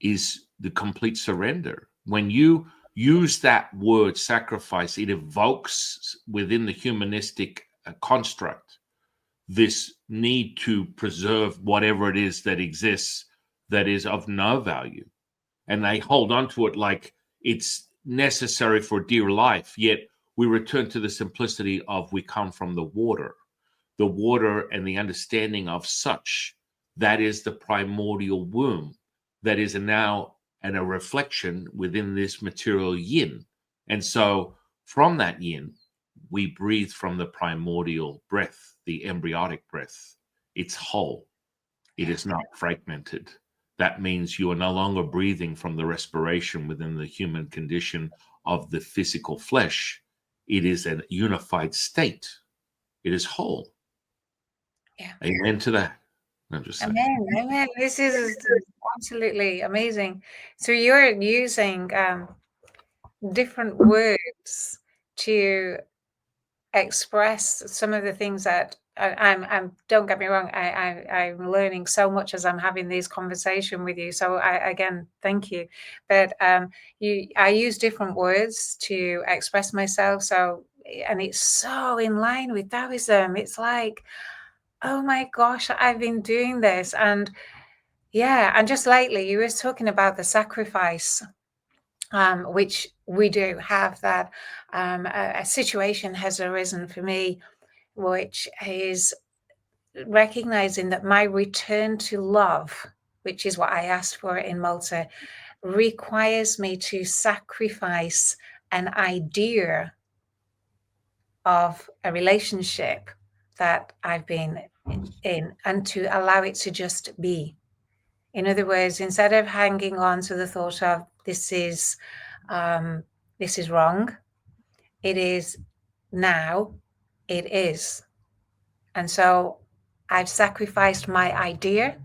is the complete surrender. When you use that word sacrifice, it evokes within the humanistic construct this need to preserve whatever it is that exists that is of no value. And they hold on to it like it's necessary for dear life. Yet we return to the simplicity of we come from the water and the understanding of such. That is the primordial womb that is now and a reflection within this material yin. And so from that yin, we breathe from the primordial breath, the embryonic breath. It's whole, it Yeah. is not fragmented. That means you are no longer breathing from the respiration within the human condition of the physical flesh. It is a unified state, it is whole. Yeah. Amen to that. I'm just saying. Amen. Amen. This is absolutely amazing. So you're using different words to express some of the things that I'm don't get me wrong, I'm learning so much as I'm having these conversation with you. So I again thank you. But I use different words to express myself. So and it's so in line with Taoism. It's like, oh my gosh, I've been doing this. And yeah, and just lately you were talking about the sacrifice, which we do have that. A situation has arisen for me, which is recognizing that my return to love, which is what I asked for in Malta, requires me to sacrifice an idea of a relationship that I've been in and to allow it to just be. In other words, instead of hanging on to the thought of this is wrong, it is now, it is. And so I've sacrificed my idea,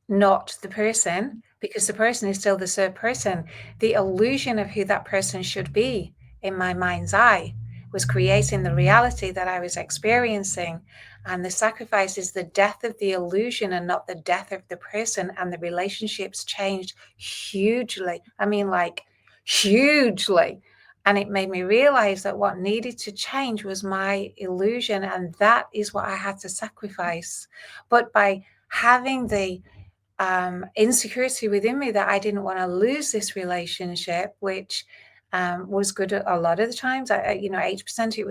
not the person, because the person is still the third person. The illusion of who that person should be in my mind's eye was creating the reality that I was experiencing. And the sacrifice is the death of the illusion and not the death of the person. And the relationships changed hugely. I mean, like hugely. And it made me realize that what needed to change was my illusion, and that is what I had to sacrifice. But by having the insecurity within me that I didn't want to lose this relationship, which was good a lot of the times. 80% it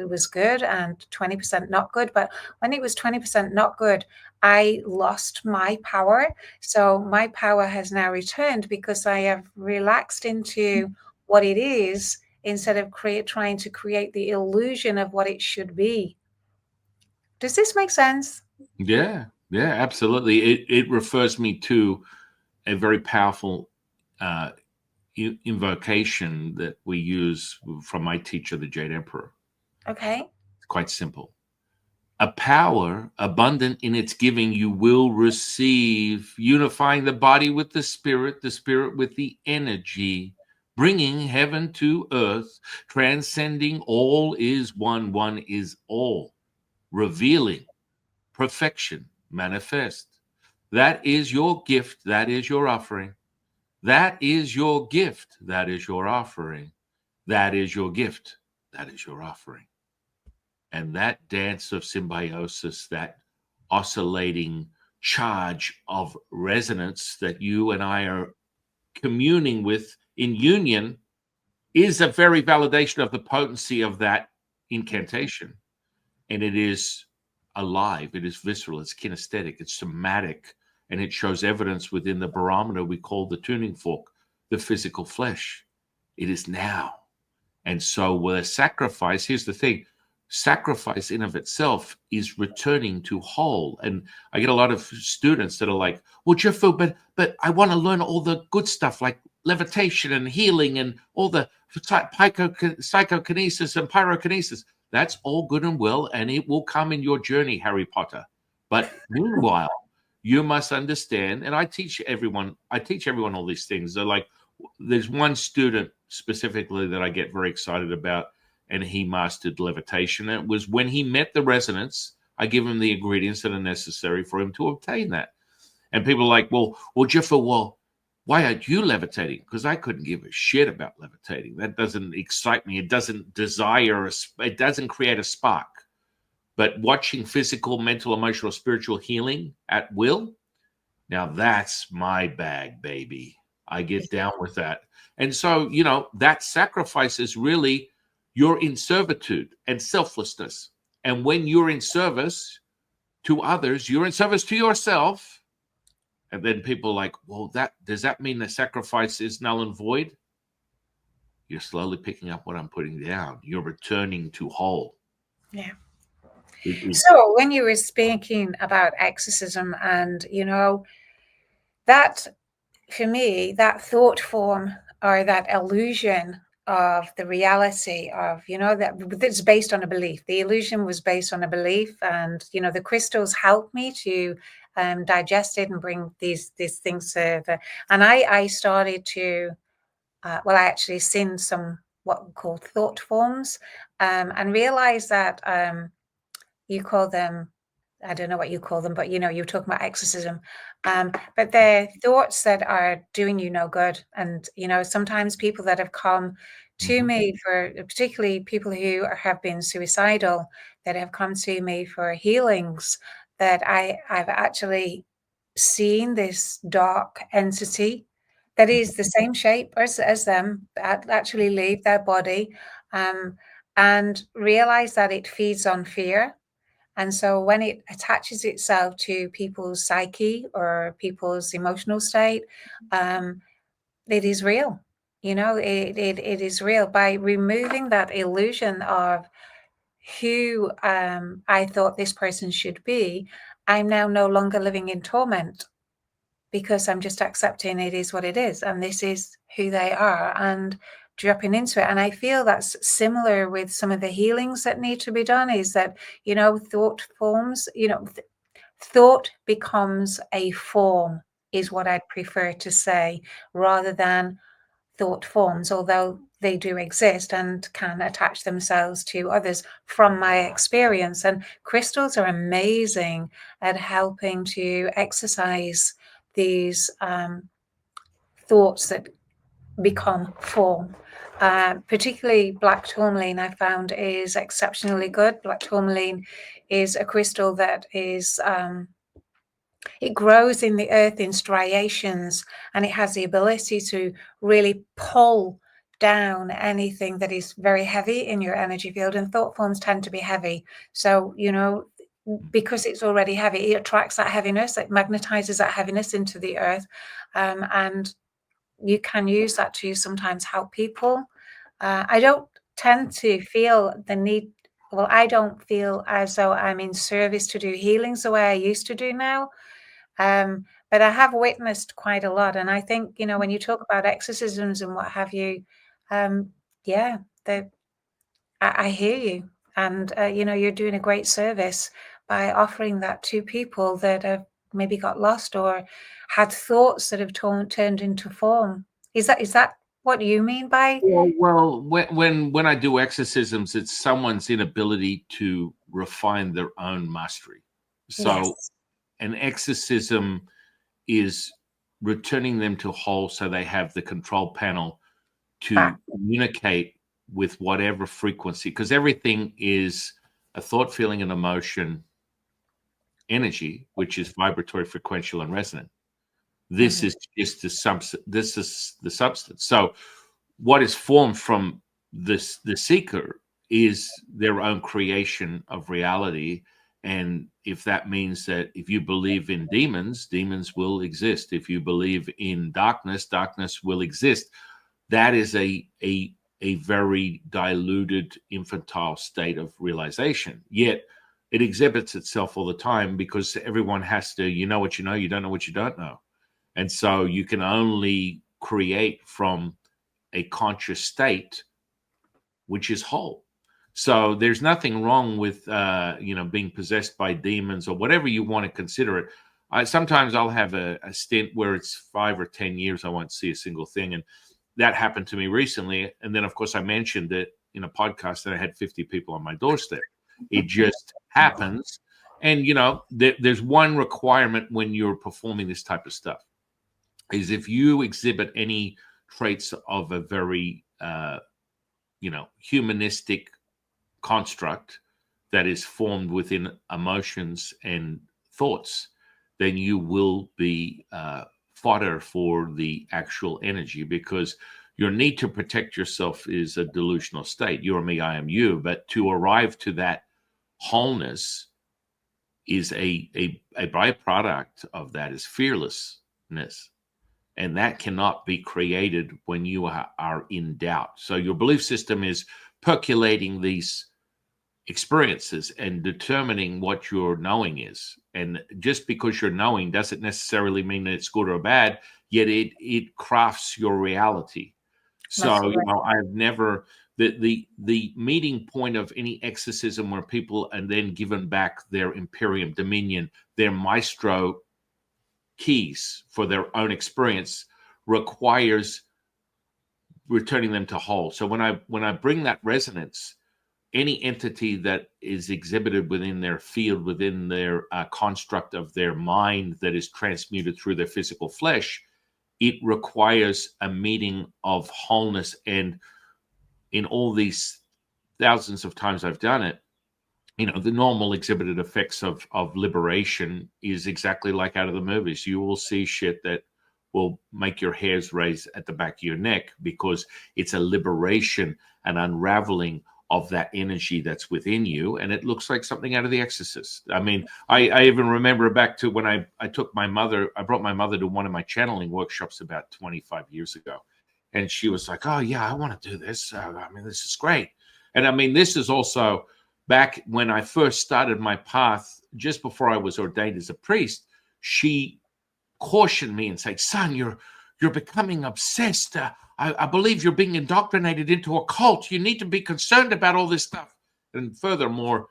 was good and 20% not good. But when it was 20% not good, I lost my power. So my power has now returned because I have relaxed into what it is instead of trying to create the illusion of what it should be. Does this make sense? Yeah, absolutely. It refers me to a very powerful invocation that we use from my teacher, the Jade Emperor. Okay. It's quite simple. A power abundant in its giving you will receive, unifying the body with the spirit with the energy, bringing heaven to earth, transcending all is one, one is all, revealing perfection manifest. That is your gift, that is your offering. That is your gift, that is your offering. That is your gift, that is your offering. And that dance of symbiosis, that oscillating charge of resonance that you and I are communing with in union, is a very validation of the potency of that incantation. And it is alive, it is visceral, it's kinesthetic, it's somatic, and it shows evidence within the barometer we call the tuning fork, the physical flesh. It is now. And so with a sacrifice, here's the thing, sacrifice in of itself is returning to whole. And I get a lot of students that are like, well, Jeffo, but I want to learn all the good stuff like levitation and healing and all the psychokinesis and pyrokinesis. That's all good and well, and it will come in your journey, Harry Potter. But meanwhile, you must understand, and I teach everyone all these things. They're like, there's one student specifically that I get very excited about, and he mastered levitation. It was when he met the resonance, I give him the ingredients that are necessary for him to obtain that. And people are like, well, Jeffo, well, why aren't you levitating? Because I couldn't give a shit about levitating. That doesn't excite me. It doesn't it doesn't create a spark. But watching physical, mental, emotional, spiritual healing at will, now that's my bag, baby. I get down with that. And so, that sacrifice is really, you're in servitude and selflessness. And when you're in service to others, you're in service to yourself. And then people are like, well, does that mean the sacrifice is null and void? You're slowly picking up what I'm putting down. You're returning to whole. Yeah. So when you were speaking about exorcism, and that, for me, that thought form or that illusion of the reality of, that's based on a belief. The illusion was based on a belief, and the crystals helped me to digest it and bring these things further. And I started to I actually seen some what we call thought forms, and realized that you call them, I don't know what you call them, but you're talking about exorcism. But they're thoughts that are doing you no good. And, sometimes people that have come to me for, particularly people who have been suicidal, that have come to me for healings, that I've actually seen this dark entity that is the same shape as them, that actually leave their body, and realize that it feeds on fear. And so when it attaches itself to people's psyche or people's emotional state, it is real. It is real. By removing that illusion of who I thought this person should be, I'm now no longer living in torment, because I'm just accepting it is what it is, and this is who they are, and dropping into it. And I feel that's similar with some of the healings that need to be done, is that, thought forms, thought becomes a form, is what I'd prefer to say, rather than thought forms, although they do exist and can attach themselves to others from my experience. And crystals are amazing at helping to exercise these thoughts that become form. Particularly black tourmaline, I found is exceptionally good. Black tourmaline is a crystal that is, it grows in the earth in striations, and it has the ability to really pull down anything that is very heavy in your energy field. And thought forms tend to be heavy. So, because it's already heavy, it attracts that heaviness, it magnetizes that heaviness into the earth. And you can use that to sometimes help people. I don't tend to feel the need. Well, I don't feel as though I'm in service to do healings the way I used to do now. But I have witnessed quite a lot. And I think, when you talk about exorcisms and what have you, yeah, I hear you. And, you're doing a great service by offering that to people that have maybe got lost or had thoughts that have turned into form. Is that what you mean by? Well, when I do exorcisms, it's someone's inability to refine their own mastery. So Yes. an exorcism is returning them to whole, so they have the control panel to communicate with whatever frequency, because everything is a thought, feeling, and emotion energy, which is vibratory, frequential, and resonant. This is just the substance. This is the substance. So what is formed from the seeker is their own creation of reality. And if that means that if you believe in demons, demons will exist. If you believe in darkness, darkness will exist. That is a very diluted infantile state of realization. Yet it exhibits itself all the time, because everyone has to, you know what you know, you don't know what you don't know. And so you can only create from a conscious state which is whole. So there's nothing wrong with being possessed by demons or whatever you want to consider it. Sometimes I'll have a stint where it's 5 or 10 years I won't see a single thing, and that happened to me recently. And then, of course, I mentioned it in a podcast that I had 50 people on my doorstep. It just happens. And there's one requirement when you're performing this type of stuff, is if you exhibit any traits of a very humanistic construct that is formed within emotions and thoughts, then you will be fodder for the actual energy, because your need to protect yourself is a delusional state. You are me, I am you. But to arrive to that wholeness is a byproduct of that is fearlessness. And that cannot be created when you are in doubt. So your belief system is percolating these experiences and determining what your knowing is. And just because you're knowing doesn't necessarily mean that it's good or bad, yet it crafts your reality. So, I've never, the meeting point of any exorcism where people are then given back their Imperium Dominion, their maestro keys for their own experience, requires returning them to whole. So when I bring that resonance, any entity that is exhibited within their field, within their construct of their mind that is transmuted through their physical flesh, it requires a meeting of wholeness. And in all these thousands of times I've done it, the normal exhibited effects of liberation is exactly like out of the movies. You will see shit that will make your hairs raise at the back of your neck, because it's a liberation, an unraveling of that energy that's within you. And it looks like something out of The Exorcist. I mean, I even remember back to when I brought my mother to one of my channeling workshops about 25 years ago. And she was like, oh yeah, I want to do this. This is great. And this is also back when I first started my path, just before I was ordained as a priest. She cautioned me and said, son, you're becoming obsessed. I believe you're being indoctrinated into a cult. You need to be concerned about all this stuff. And furthermore,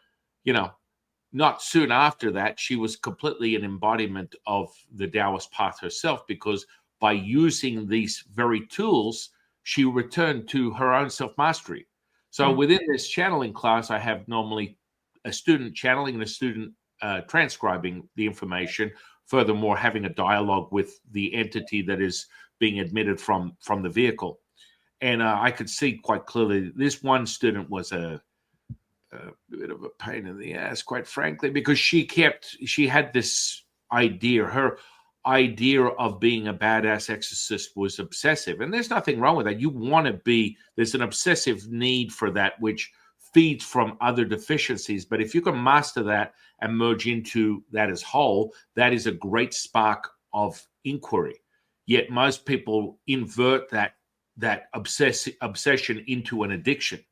not soon after that, she was completely an embodiment of the Taoist path herself, because by using these very tools, she returned to her own self-mastery. So within this channeling class, I have normally a student channeling and a student transcribing the information. Furthermore, having a dialogue with the entity that is being admitted from the vehicle. And I could see quite clearly this one student was a bit of a pain in the ass, quite frankly, because she had this idea. Her idea of being a badass exorcist was obsessive. And there's nothing wrong with that. You want to be, there's an obsessive need for that, which feeds from other deficiencies. But if you can master that and merge into that as whole, that is a great spark of inquiry. Yet most people invert that obsession into an addiction.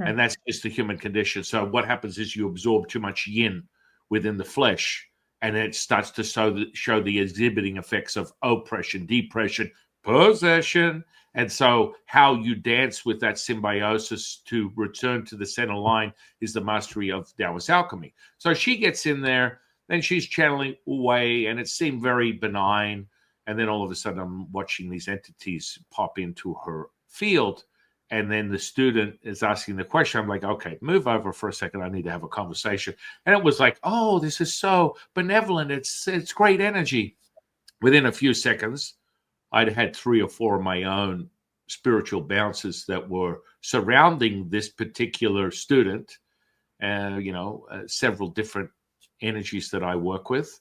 And that's just the human condition. So what happens is you absorb too much yin within the flesh, and it starts to show the exhibiting effects of oppression, depression, possession. And so how you dance with that symbiosis to return to the center line is the mastery of Taoist alchemy. So she gets in there, then she's channeling away, and it seemed very benign. And then all of a sudden I'm watching these entities pop into her field. And then the student is asking the question. I'm like, okay, move over for a second. I need to have a conversation. And it was like, oh, this is so benevolent. It's great energy. Within a few seconds, I'd had 3 or 4 of my own spiritual bounces that were surrounding this particular student, and several different energies that I work with.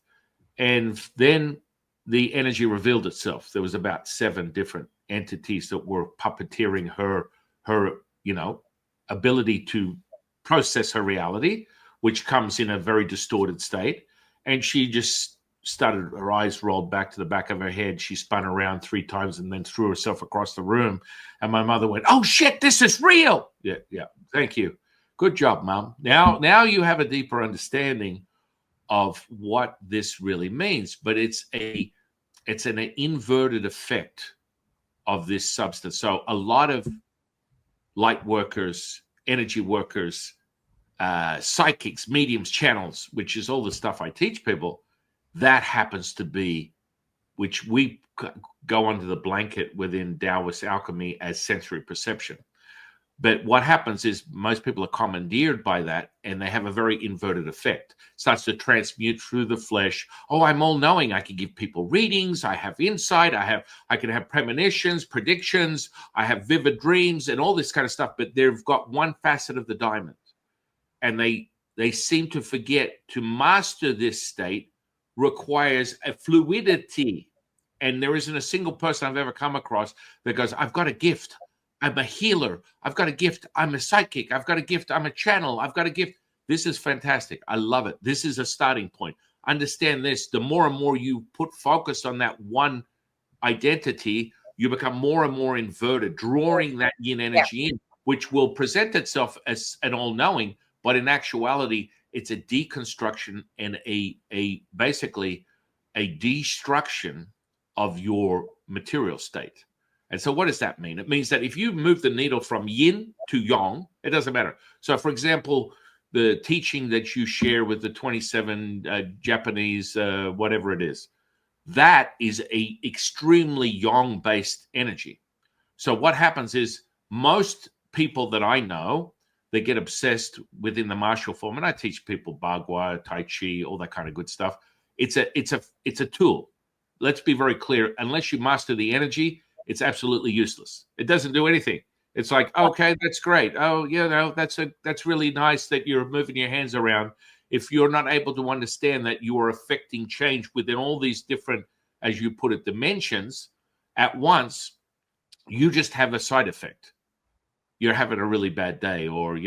And then the energy revealed itself. There was about 7 different entities that were puppeteering her ability to process her reality, which comes in a very distorted state. And she just started, her eyes rolled back to the back of her head. She spun around 3 times and then threw herself across the room. And my mother went, "Oh shit, this is real." Yeah. Thank you. Good job, Mom. Now you have a deeper understanding of what this really means. But it's an inverted effect of this substance. So a lot of light workers, energy workers, psychics, mediums, channels, which is all the stuff I teach people, that happens to be, which we go under the blanket within Taoist alchemy as sensory perception. But what happens is most people are commandeered by that, and they have a very inverted effect. Starts to transmute through the flesh. Oh, I'm all knowing. I can give people readings. I have insight. I can have premonitions, predictions. I have vivid dreams and all this kind of stuff. But they've got one facet of the diamond, and they seem to forget to master this state requires a fluidity. And there isn't a single person I've ever come across that goes, "I've got a gift. I'm a healer. I've got a gift. I'm a psychic. I've got a gift. I'm a channel. I've got a gift." This is fantastic. I love it. This is a starting point. Understand this. The more and more you put focus on that one identity, you become more and more inverted, drawing that yin energy in, which will present itself as an all-knowing, but in actuality, it's a deconstruction and basically a destruction of your material state. And so what does that mean? It means that if you move the needle from yin to yang, it doesn't matter. So, for example, the teaching that you share with the 27 Japanese, whatever it is, that is a extremely yang-based energy. So what happens is most people that I know, they get obsessed within the martial form. And I teach people Bagua, Tai Chi, all that kind of good stuff. It's a tool. Let's be very clear. Unless you master the energy, it's absolutely useless. It doesn't do anything. It's like, okay, that's great. Oh, that's really nice that you're moving your hands around. If you're not able to understand that you are affecting change within all these different, as you put it, dimensions at once, you just have a side effect. You're having a really bad day, or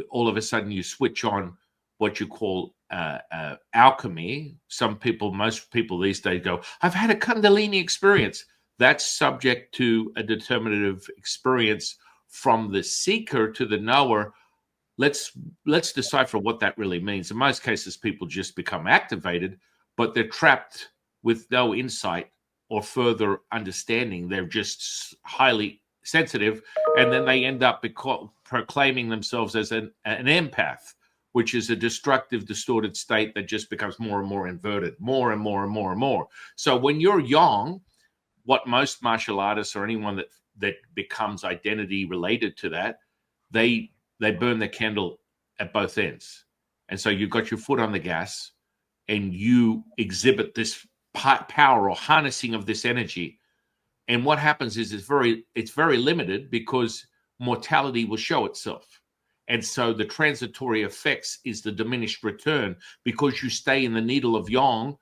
all of a sudden you switch on what you call alchemy. Most people these days go, "I've had a Kundalini experience." That's subject to a determinative experience from the seeker to the knower. Let's decipher what that really means. In most cases, people just become activated, but they're trapped with no insight or further understanding. They're just highly sensitive, and then they end up proclaiming themselves as an empath, which is a destructive, distorted state that just becomes more and more inverted, more and more and more and more. So when you're yang, what most martial artists or anyone that becomes identity related to that, they burn the candle at both ends. And so you've got your foot on the gas and you exhibit this power or harnessing of this energy And what happens is it's very limited because mortality will show itself. And so the transitory effects is the diminished return. Because you stay in the needle of yang,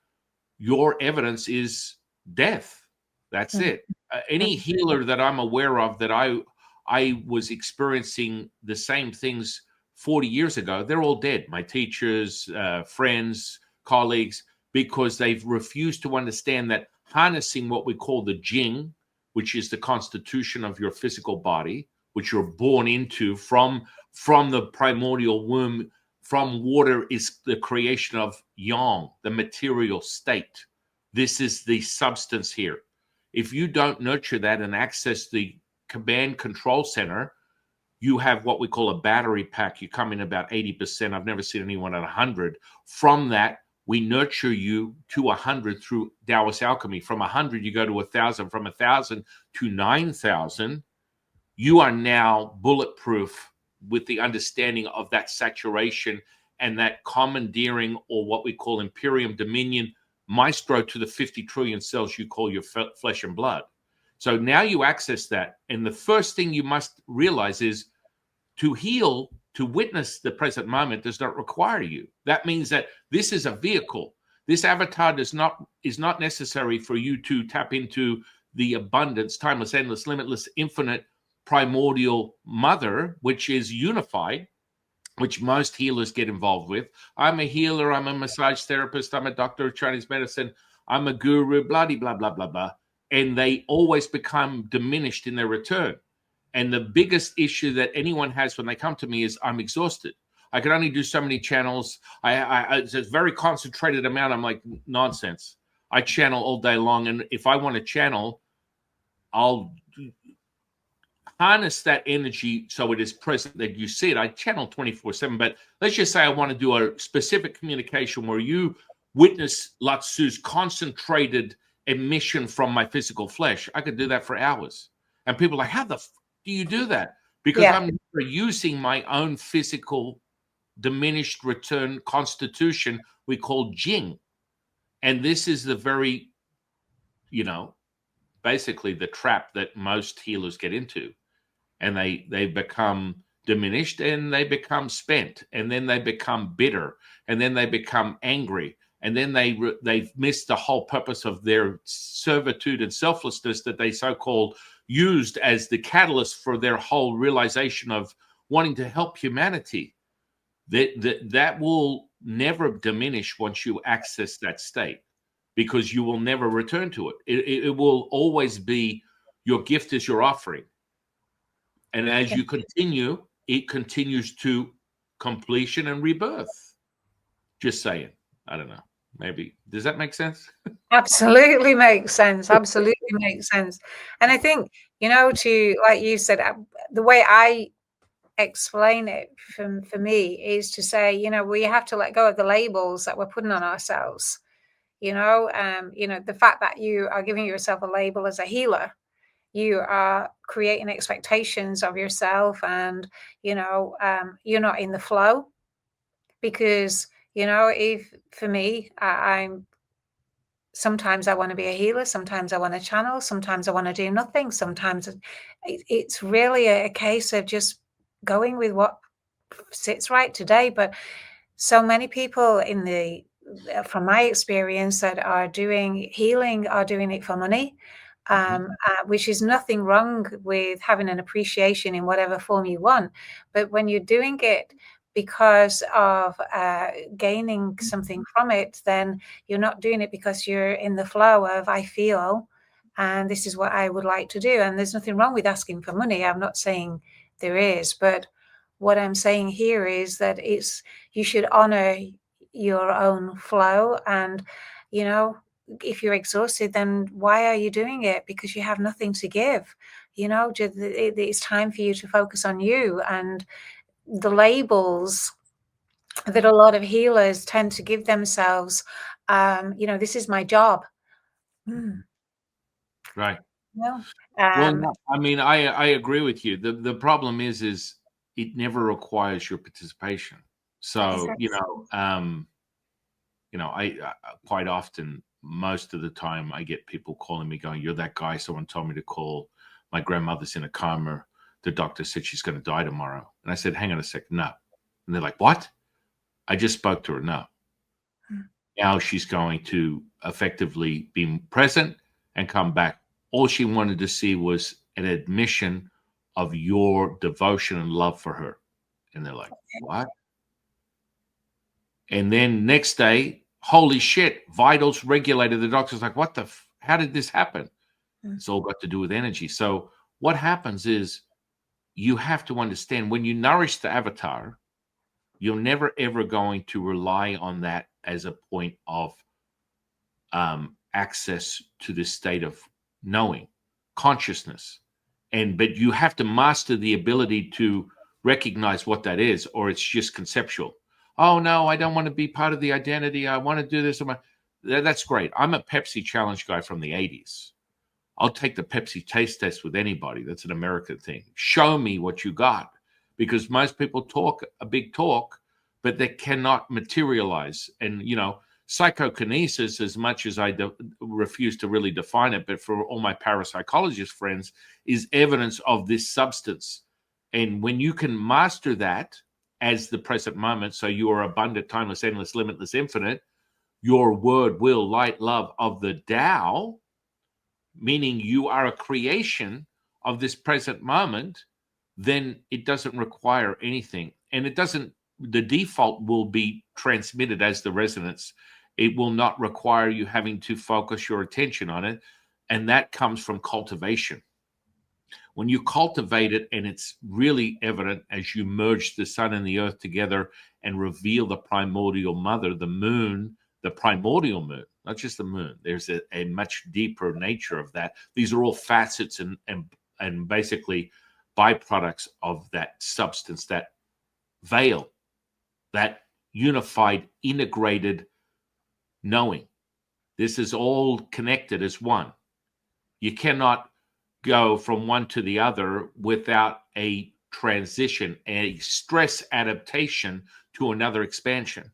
your evidence is death. That's it. Any healer that I'm aware of that I was experiencing the same things 40 years ago, they're all dead. My teachers, friends, colleagues, because they've refused to understand that harnessing what we call the Jing, which is the constitution of your physical body, which you're born into from the primordial womb. From water is the creation of yang, the material state. This is the substance here. If you don't nurture that and access the command control center, you have what we call a battery pack. You come in about 80%. I've never seen anyone at 100. From that, we nurture you to 100 through Taoist alchemy. From 100, you go to 1,000. From 1,000 to 9,000, you are now bulletproof with the understanding of that saturation and that commandeering, or what we call imperium dominion, maestro to the 50 trillion cells you call your flesh and blood. So now you access that. And the first thing you must realize is to heal, to witness the present moment does not require you. That means that this is a vehicle. This avatar is not necessary for you to tap into the abundance, timeless, endless, limitless, infinite, primordial mother, which is unified, which most healers get involved with. I'm a healer, I'm a massage therapist, I'm a doctor of Chinese medicine, I'm a guru, blah, blah, blah, blah, blah. And they always become diminished in their return. And the biggest issue that anyone has when they come to me is, I'm exhausted. I can only do so many channels. It's a very concentrated amount. I'm like, nonsense. I channel all day long. And if I want to channel, I'll harness that energy so it is present, that you see it. I channel 24/7, but let's just say I want to do a specific communication where you witness Latsu's concentrated emission from my physical flesh. I could do that for hours. And people are like, how the do you do that? Because I'm using my own physical diminished return constitution we call Jing. And this is the very, basically the trap that most healers get into. And they become diminished, and they become spent, and then they become bitter, and then they become angry, and then they've missed the whole purpose of their servitude and selflessness that they so-called used as the catalyst for their whole realization of wanting to help humanity. That will never diminish once you access that state, because you will never return to it. It will always be your gift is your offering. And as you continue, it continues to completion and rebirth. Just saying. I don't know. Maybe. Does that make sense? Absolutely makes sense. Absolutely makes sense. And I think, to, like you said, the way I explain it for me is to say, we have to let go of the labels that we're putting on ourselves. The fact that you are giving yourself a label as a healer, you are creating expectations of yourself, and you're not in the flow. Because if for me, I'm sometimes I want to be a healer, sometimes I want to channel, sometimes I want to do nothing, sometimes it's really a case of just going with what sits right today. But so many people from my experience, that are doing healing are doing it for money. Which is nothing wrong with having an appreciation in whatever form you want. But when you're doing it because of gaining something from it, then you're not doing it because you're in the flow of, I feel, and this is what I would like to do. And there's nothing wrong with asking for money. I'm not saying there is, but what I'm saying here is that you should honor your own flow. And, if you're exhausted, then why are you doing it? Because you have nothing to give. It's time for you to focus on you. And the labels that a lot of healers tend to give themselves, this is my job. Right. No. Well, I mean, I agree with you. The problem is it never requires your participation. So, Exactly. I quite often most of the time I get people calling me going, "You're that guy someone told me to call. My grandmother's in a coma. The doctor said she's going to die tomorrow." And I said, "Hang on a second, no." And they're like, "What?" I just spoke to her. No. Now she's going to effectively be present and come back. All she wanted to see was an admission of your devotion and love for her. And they're like, "What?" And then next day, holy shit, vitals regulated. The doctor's like, "What the? How did this happen?" It's all got to do with energy. So what happens is you have to understand when you nourish the avatar, you're never ever going to rely on that as a point of access to this state of knowing, consciousness. But you have to master the ability to recognize what that is, or it's just conceptual. "Oh no, I don't want to be part of the identity. I want to do this." That's great. I'm a Pepsi challenge guy from the 80s. I'll take the Pepsi taste test with anybody. That's an American thing. Show me what you got. Because most people talk a big talk, but they cannot materialize. And, psychokinesis, as much as I refuse to really define it, but for all my parapsychologist friends, is evidence of this substance. And when you can master that as the present moment, so you are abundant, timeless, endless, limitless, infinite, your word, will, light, love of the Tao, meaning you are a creation of this present moment, then it doesn't require anything. And the default will be transmitted as the resonance. It will not require you having to focus your attention on it. And that comes from cultivation. When you cultivate it, and it's really evident as you merge the sun and the earth together and reveal the primordial mother, the moon, the primordial moon, not just the moon. There's a much deeper nature of that. These are all facets and basically byproducts of that substance, that veil, that unified, integrated knowing. This is all connected as one. You cannot go from one to the other without a transition, a stress adaptation to another expansion.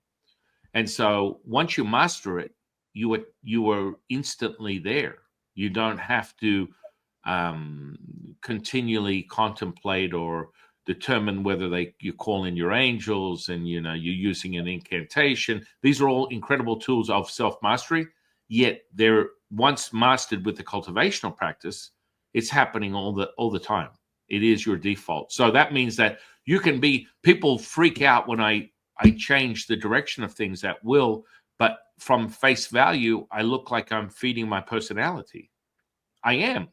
And so once you master it, you are instantly there. You don't have to continually contemplate or determine whether you call in your angels and you're using an incantation. These are all incredible tools of self-mastery, yet they're once mastered with the cultivational practice, it's happening all the time. It is your default. So that means that people freak out when I change the direction of things at will, but from face value, I look like I'm feeding my personality. I am.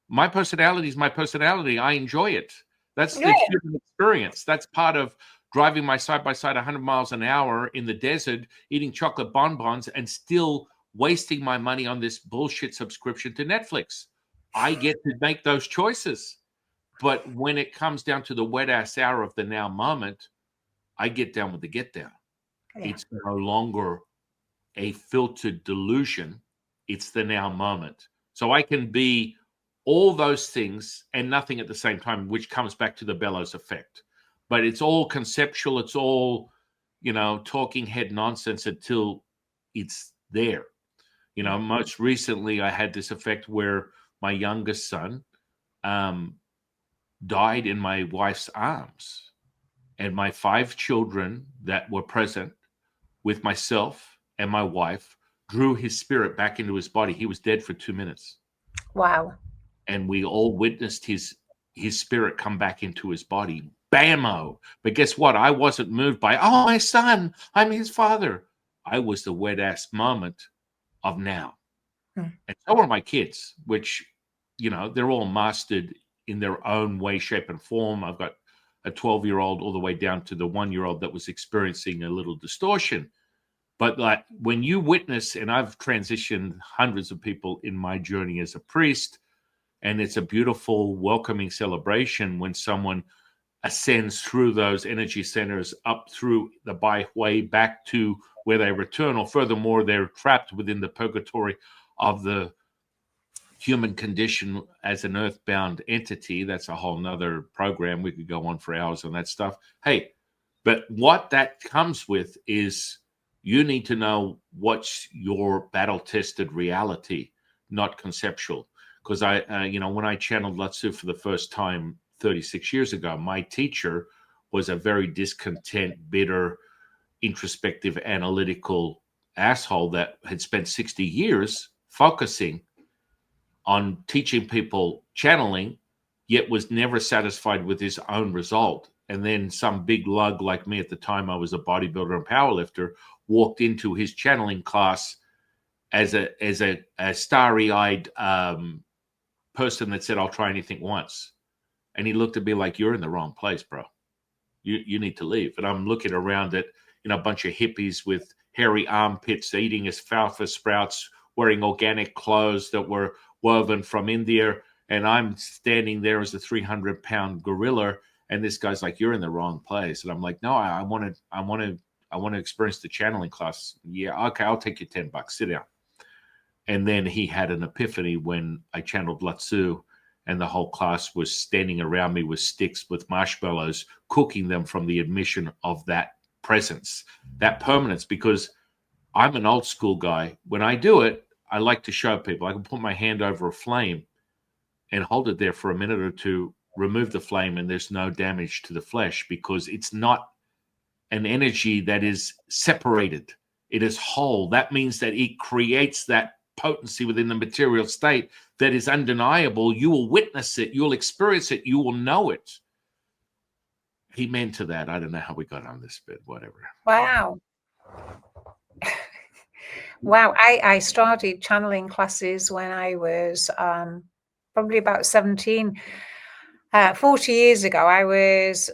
My personality is my personality. I enjoy it. That's the human experience. That's part of driving my side-by-side 100 miles an hour in the desert, eating chocolate bonbons, and still wasting my money on this bullshit subscription to Netflix. I get to make those choices. But when it comes down to the wet-ass hour of the now moment, I get down with the get down. Yeah. It's no longer a filtered delusion. It's the now moment. So I can be all those things and nothing at the same time, which comes back to the bellows effect. But it's all conceptual. It's all, talking head nonsense until it's there. Most recently I had this effect where my youngest son died in my wife's arms. And my 5 children that were present with myself and my wife drew his spirit back into his body. He was dead for 2 minutes. Wow. And we all witnessed his spirit come back into his body. Bammo. But guess what? I wasn't moved by, "Oh, my son, I'm his father." I was the wet-ass moment of now. And so are my kids, which, they're all mastered in their own way, shape, and form. I've got a 12-year-old all the way down to the 1-year-old that was experiencing a little distortion. But like when you witness, and I've transitioned hundreds of people in my journey as a priest, and it's a beautiful, welcoming celebration when someone ascends through those energy centers up through the byway back to where they return, or furthermore, they're trapped within the purgatory of the human condition as an earthbound entity. That's a whole nother program. We could go on for hours on that stuff. Hey, but what that comes with is You need to know what's your battle-tested reality, not conceptual. Because when I channeled Lao-Tzu for the first time 36 years ago, my teacher was a very discontent, bitter, introspective, analytical asshole that had spent 60 years focusing on teaching people channeling, yet was never satisfied with his own result. And then some big lug like me, at the time I was a bodybuilder and powerlifter, walked into his channeling class as a starry-eyed person that said, "I'll try anything once." And he looked at me like, "You're in the wrong place, bro. You need to leave." And I'm looking around at a bunch of hippies with hairy armpits, eating alfalfa sprouts, wearing organic clothes that were woven from India, and I'm standing there as a 300-pound gorilla. And this guy's like, "You're in the wrong place." And I'm like, "No, I want to experience the channeling class." "Yeah, okay, I'll take you $10. Sit down." And then he had an epiphany when I channeled Lao-Tzu, and the whole class was standing around me with sticks with marshmallows, cooking them from the admission of that presence, that permanence. Because I'm an old school guy. When I do it, I like to show people. I can put my hand over a flame and hold it there for a minute or two, remove the flame, and there's no damage to the flesh, because it's not an energy that is separated. It is whole. That means that it creates that potency within the material state that is undeniable. You will witness it. You'll experience it. You will know it. He meant to that. I don't know how we got on this bit, whatever. Wow. Wow. I started channeling classes when I was probably about 17. 40 years ago, I was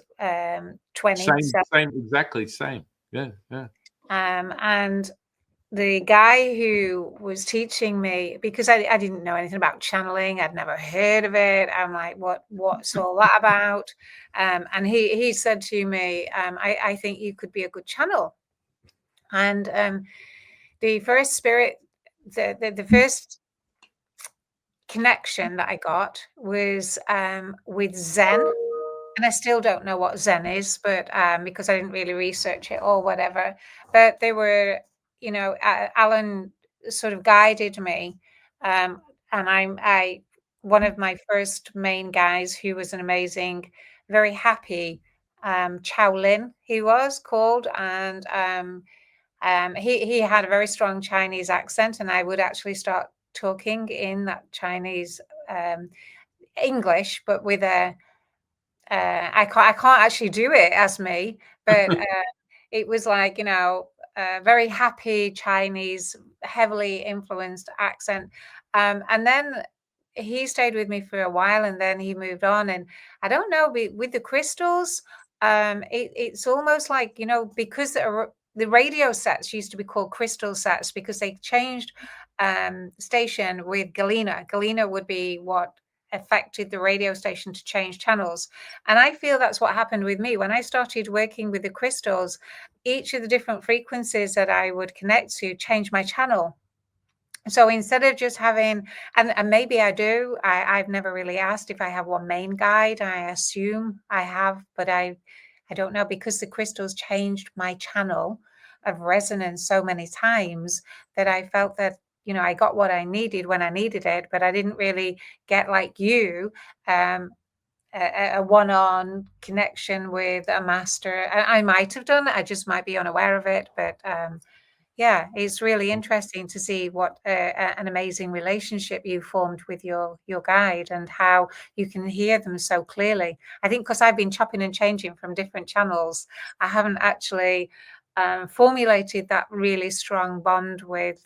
20. Same, exactly same. Yeah. And the guy who was teaching me, because I didn't know anything about channeling, I'd never heard of it. I'm like, what's all that about? And he said to me, I think you could be a good channel. And the first spirit, the first connection that I got was with Zen. And I still don't know what Zen is, but because I didn't really research it or whatever. But they were, Alan sort of guided me, and I one of my first main guys, who was an amazing, very happy Shaolin, he was called, and he had a very strong Chinese accent, and I would actually start talking in that Chinese English, but with a I can't actually do it as me, but it was like, a very happy Chinese, heavily influenced accent. And then he stayed with me for a while, and then he moved on. And I don't know, with the crystals, it's almost like, because the radio sets used to be called crystal sets, because they changed station with Galena. Galena would be what affected the radio station to change channels. And I feel that's what happened with me when I started working with the crystals. Each of the different frequencies that I would connect to changed my channel. So instead of just having, and maybe I do, I've never really asked if I have one main guide. I assume I have, but I don't know, because the crystals changed my channel of resonance so many times that I felt that, I got what I needed when I needed it, but I didn't really get, like you, a one-on connection with a master. I might have done it. I just might be unaware of it, but yeah, it's really interesting to see what an amazing relationship you formed with your guide, and how you can hear them so clearly. I think because I've been chopping and changing from different channels, I haven't actually formulated that really strong bond with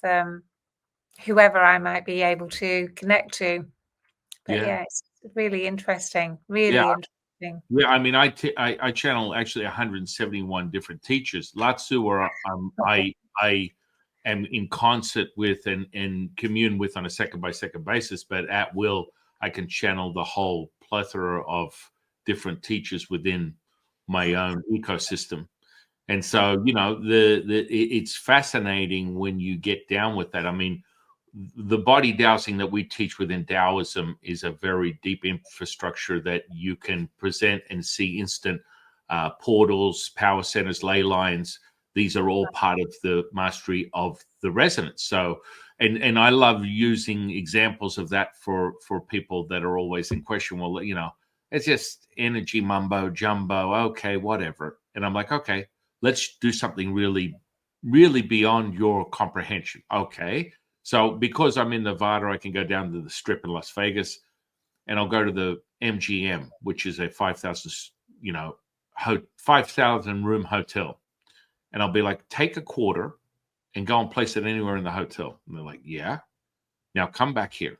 whoever I might be able to connect to. But yeah, it's really interesting. Really interesting. Yeah, I mean, I channel actually 171 different teachers. Lao-Tzu, where I am in concert with and commune with on a second by second basis, but at will I can channel the whole plethora of different teachers within my own ecosystem. And so, it's fascinating when you get down with that. I mean, the body dowsing that we teach within Taoism is a very deep infrastructure that you can present and see instant portals, power centers, ley lines. these are all part of the mastery of the resonance. So, and I love using examples of that for people that are always in question. Well, you know, it's just energy mumbo jumbo. Okay, whatever. And I'm like, okay, let's do something really, really beyond your comprehension. Okay. So because I'm in Nevada, I can go down to the Strip in Las Vegas, and I'll go to the MGM, which is a 5,000, you know, 5,000 room hotel. And I'll be like, take a quarter and go and place it anywhere in the hotel. And they're like, yeah. Now come back here,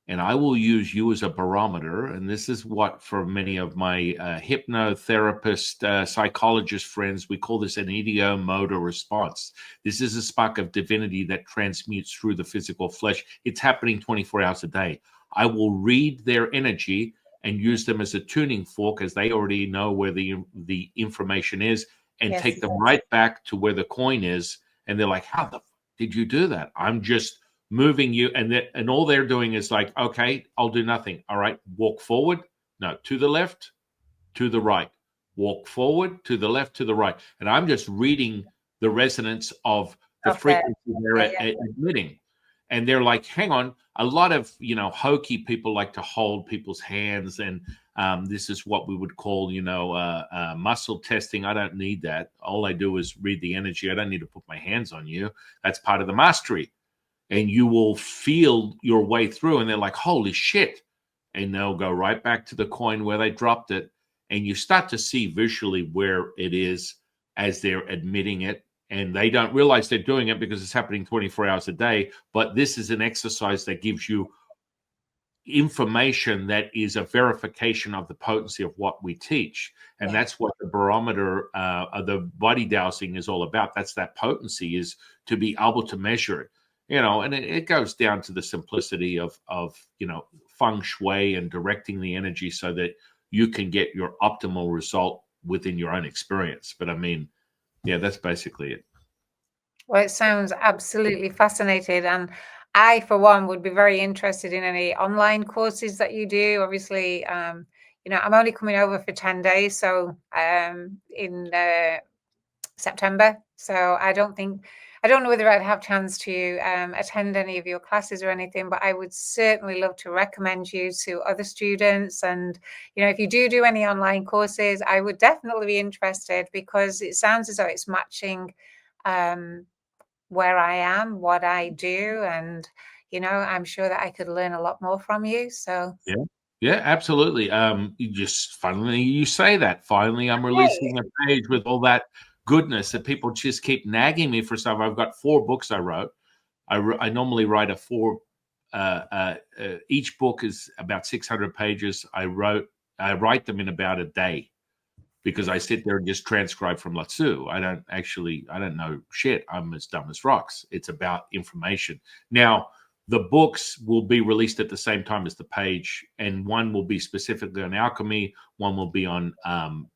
and I will use you as a barometer. And this is what, for many of my hypnotherapist, psychologist friends, we call this an ideomotor response. This is a spark of divinity that transmutes through the physical flesh. It's happening 24 hours a day. I will read their energy and use them as a tuning fork, as they already know where the information is, and Yes. take them right back to where the coin is. And they're like, how the did you do that? I'm just moving you. And all they're doing is like, okay, I'll do nothing. All right, walk forward. No, to the left, to the right. Walk forward, to the left, to the right. And I'm just reading the resonance of the frequency they're emitting. And they're like, hang on. A lot of, you know, hokey people like to hold people's hands, and this is what we would call, you know, muscle testing. I don't need that. All I do is read the energy. I don't need to put my hands on you. That's part of the mastery. And you will feel your way through, and they're like, holy shit. And they'll go right back to the coin where they dropped it. And you start to see visually where it is as they're admitting it. And they don't realize they're doing it because it's happening 24 hours a day. But this is an exercise that gives you information that is a verification of the potency of what we teach. And that's what the barometer of the body dowsing is all about. That's that potency, is to be able to measure it. You know, and it goes down to the simplicity of you know, feng shui and directing the energy so that you can get your optimal result within your own experience. But I mean, yeah, that's basically it. Well, it sounds absolutely fascinating. And I, for one, would be very interested in any online courses that you do. Obviously, you know, I'm only coming over for 10 days, so in September. So I don't know whether I'd have chance to attend any of your classes or anything, but I would certainly love to recommend you to other students. And, you know, if you do any online courses, I would definitely be interested, because it sounds as though it's matching where I am, what I do. And, you know, I'm sure that I could learn a lot more from you. So Yeah, absolutely. You just finally, you say that. Finally, I'm releasing a page with all that goodness that people just keep nagging me for stuff. I've got 4 books I wrote. I normally write each book is about 600 pages. I write them in about a day, because I sit there and just transcribe from Latsu. I don't know shit. I'm as dumb as rocks. It's about information. Now, the books will be released at the same time as the page, and one will be specifically on alchemy, one will be on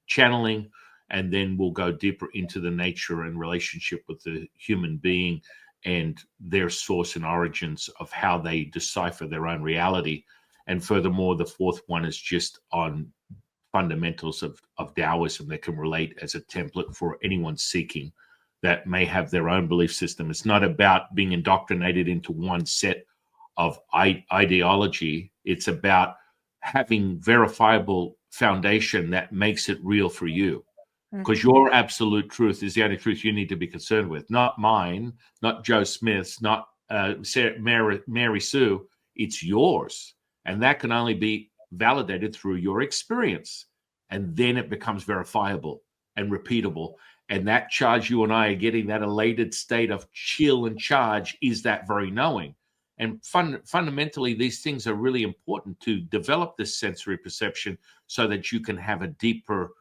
channeling, and then we'll go deeper into the nature and relationship with the human being and their source and origins of how they decipher their own reality. And furthermore, the 4th one is just on fundamentals of Taoism that can relate as a template for anyone seeking that may have their own belief system. It's not about being indoctrinated into one set of ideology. It's about having verifiable foundation that makes it real for you. Because your absolute truth is the only truth you need to be concerned with, not mine, not Joe Smith's, not Mary Sue. It's yours. And that can only be validated through your experience. And then it becomes verifiable and repeatable. And that charge you and I are getting, that elated state of chill and charge, is that very knowing. And fundamentally, these things are really important to develop this sensory perception so that you can have a deeper,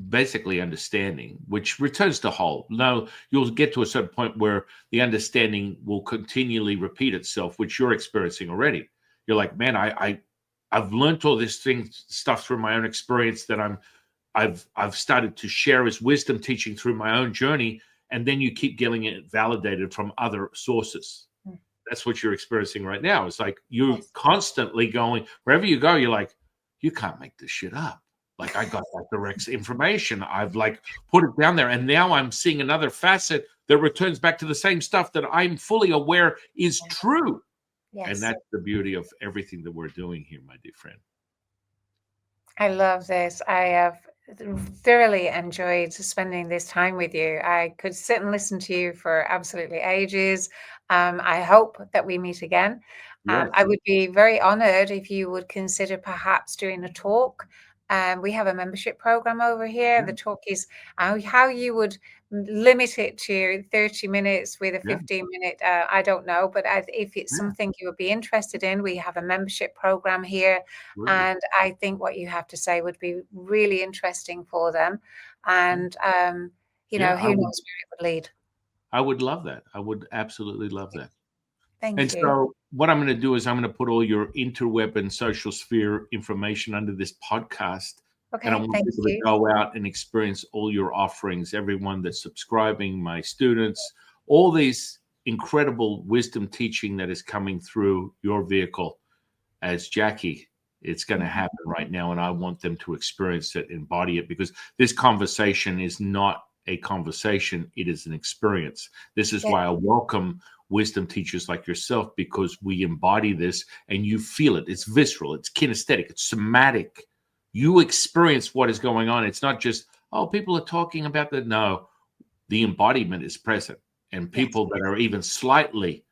basically understanding, which returns to whole. Now, you'll get to a certain point where the understanding will continually repeat itself, which you're experiencing already. You're like, man, I've learned all this stuff through my own experience that I've started to share as wisdom teaching through my own journey, and then you keep getting it validated from other sources. That's what you're experiencing right now. It's like you're constantly going, wherever you go, you're like, you can't make this shit up. like I got that direct information. I've like put it down there, and now I'm seeing another facet that returns back to the same stuff that I'm fully aware is true. And Yes. that's the beauty of everything that we're doing here, my dear friend. I love this. I have thoroughly enjoyed spending this time with you. I could sit and listen to you for absolutely ages. I hope that we meet again. Yes. I would be very honored if you would consider perhaps doing a talk. We have a membership program over here. Yeah. The talk is how you would limit it to 30 minutes with a Yeah. 15-minute, I don't know, but if it's Yeah. something you would be interested in, we have a membership program here. Really. And I think what you have to say would be really interesting for them. And, you know, Yeah, who knows where it would lead. I would love that. I would absolutely love that. And Thank you. so what I'm going to do is I'm going to put all your interweb and social sphere information under this podcast. And I Okay, want thank people to you. go out and experience all your offerings, everyone that's subscribing, my students, all these incredible wisdom teaching that is coming through your vehicle as Jackie. It's going to happen right now. And I want them to experience it, embody it, because this conversation is not a conversation. It is an experience. This is Yeah. why I welcome wisdom teachers like yourself, because we embody this and you feel it. It's visceral, it's kinesthetic, it's somatic. You experience what is going on. It's not just, oh, people are talking about that. No, the embodiment is present. And people that are even slightly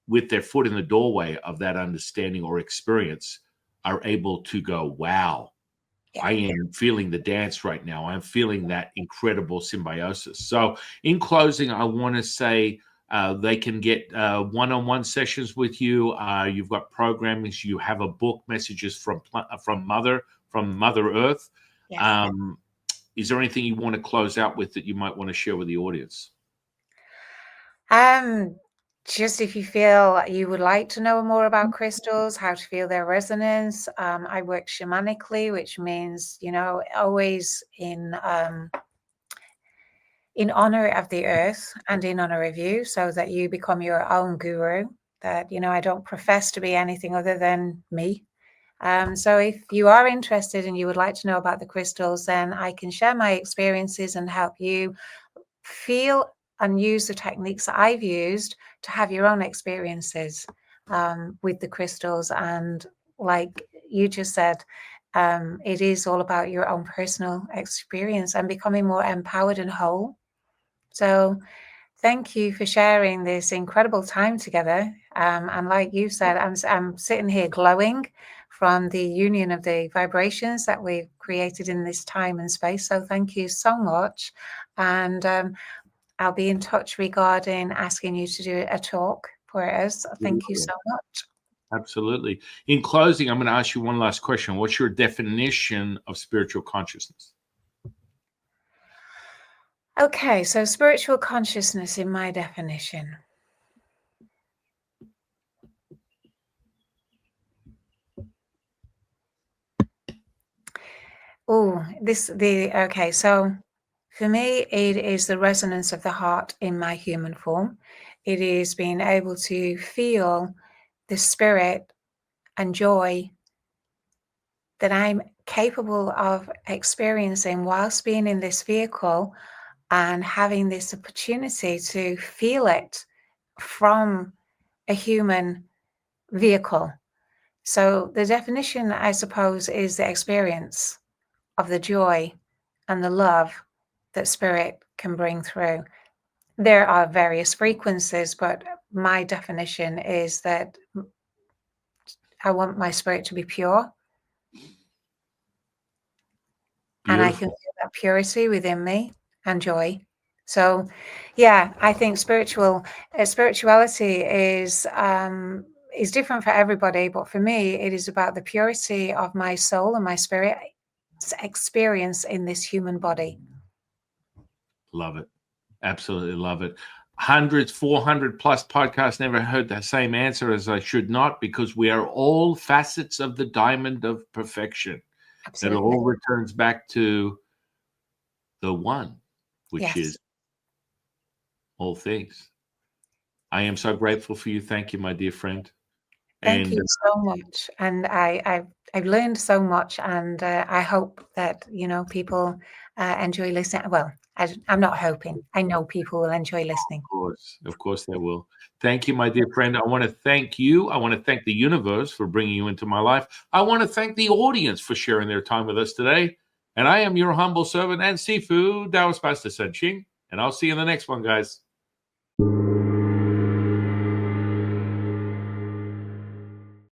with their foot in the doorway of that understanding or experience are able to go, wow, I am feeling the dance right now. I'm feeling that incredible symbiosis. So in closing, I want to say they can get one-on-one sessions with you. You've got programmings. You have a book, Messages from Mother Earth. Yes. Is there anything you want to close out with that you might want to share with the audience? Just if you feel you would like to know more about crystals, how to feel their resonance, I work shamanically, which means, you know, always in honor of the earth and in honor of you, so that you become your own guru. That, you know, I don't profess to be anything other than me. So if you are interested and you would like to know about the crystals, then I can share my experiences and help you feel and use the techniques that I've used to have your own experiences with the crystals. And like you just said, it is all about your own personal experience and becoming more empowered and whole. So thank you for sharing this incredible time together. And like you said, I'm sitting here glowing from the union of the vibrations that we've created in this time and space. So thank you so much. And I'll be in touch regarding asking you to do a talk for us. Thank you so much. Absolutely. In closing, I'm going to ask you one last question. What's your definition of spiritual consciousness? Okay, so spiritual consciousness in my definition. Okay, so for me, it is the resonance of the heart in my human form. It is being able to feel the spirit and joy that I'm capable of experiencing whilst being in this vehicle and having this opportunity to feel it from a human vehicle. So the definition, I suppose, is the experience of the joy and the love that spirit can bring through. There are various frequencies, but my definition is that I want my spirit to be pure. And I can feel that purity within me and joy. So, yeah, I think spirituality is different for everybody, but for me, it is about the purity of my soul and my spirit's experience in this human body. Love it. Absolutely love it. Hundreds, 400 plus podcasts, never heard the same answer as I should not, because we are all facets of the diamond of perfection. Absolutely. That all returns back to the one, which is all things. I am so grateful for you. Thank you, my dear friend. Thank And you so much, and I've learned so much, and I hope that people enjoy listening. Well, I'm not hoping. I know people will enjoy listening. of course, they will. Thank you, my dear friend. I want to thank you. I want to thank the universe for bringing you into my life. I want to thank the audience for sharing their time with us today. And I am your humble servant and Sifu, Taoist Master Sanqing. And I'll see you in the next one, guys.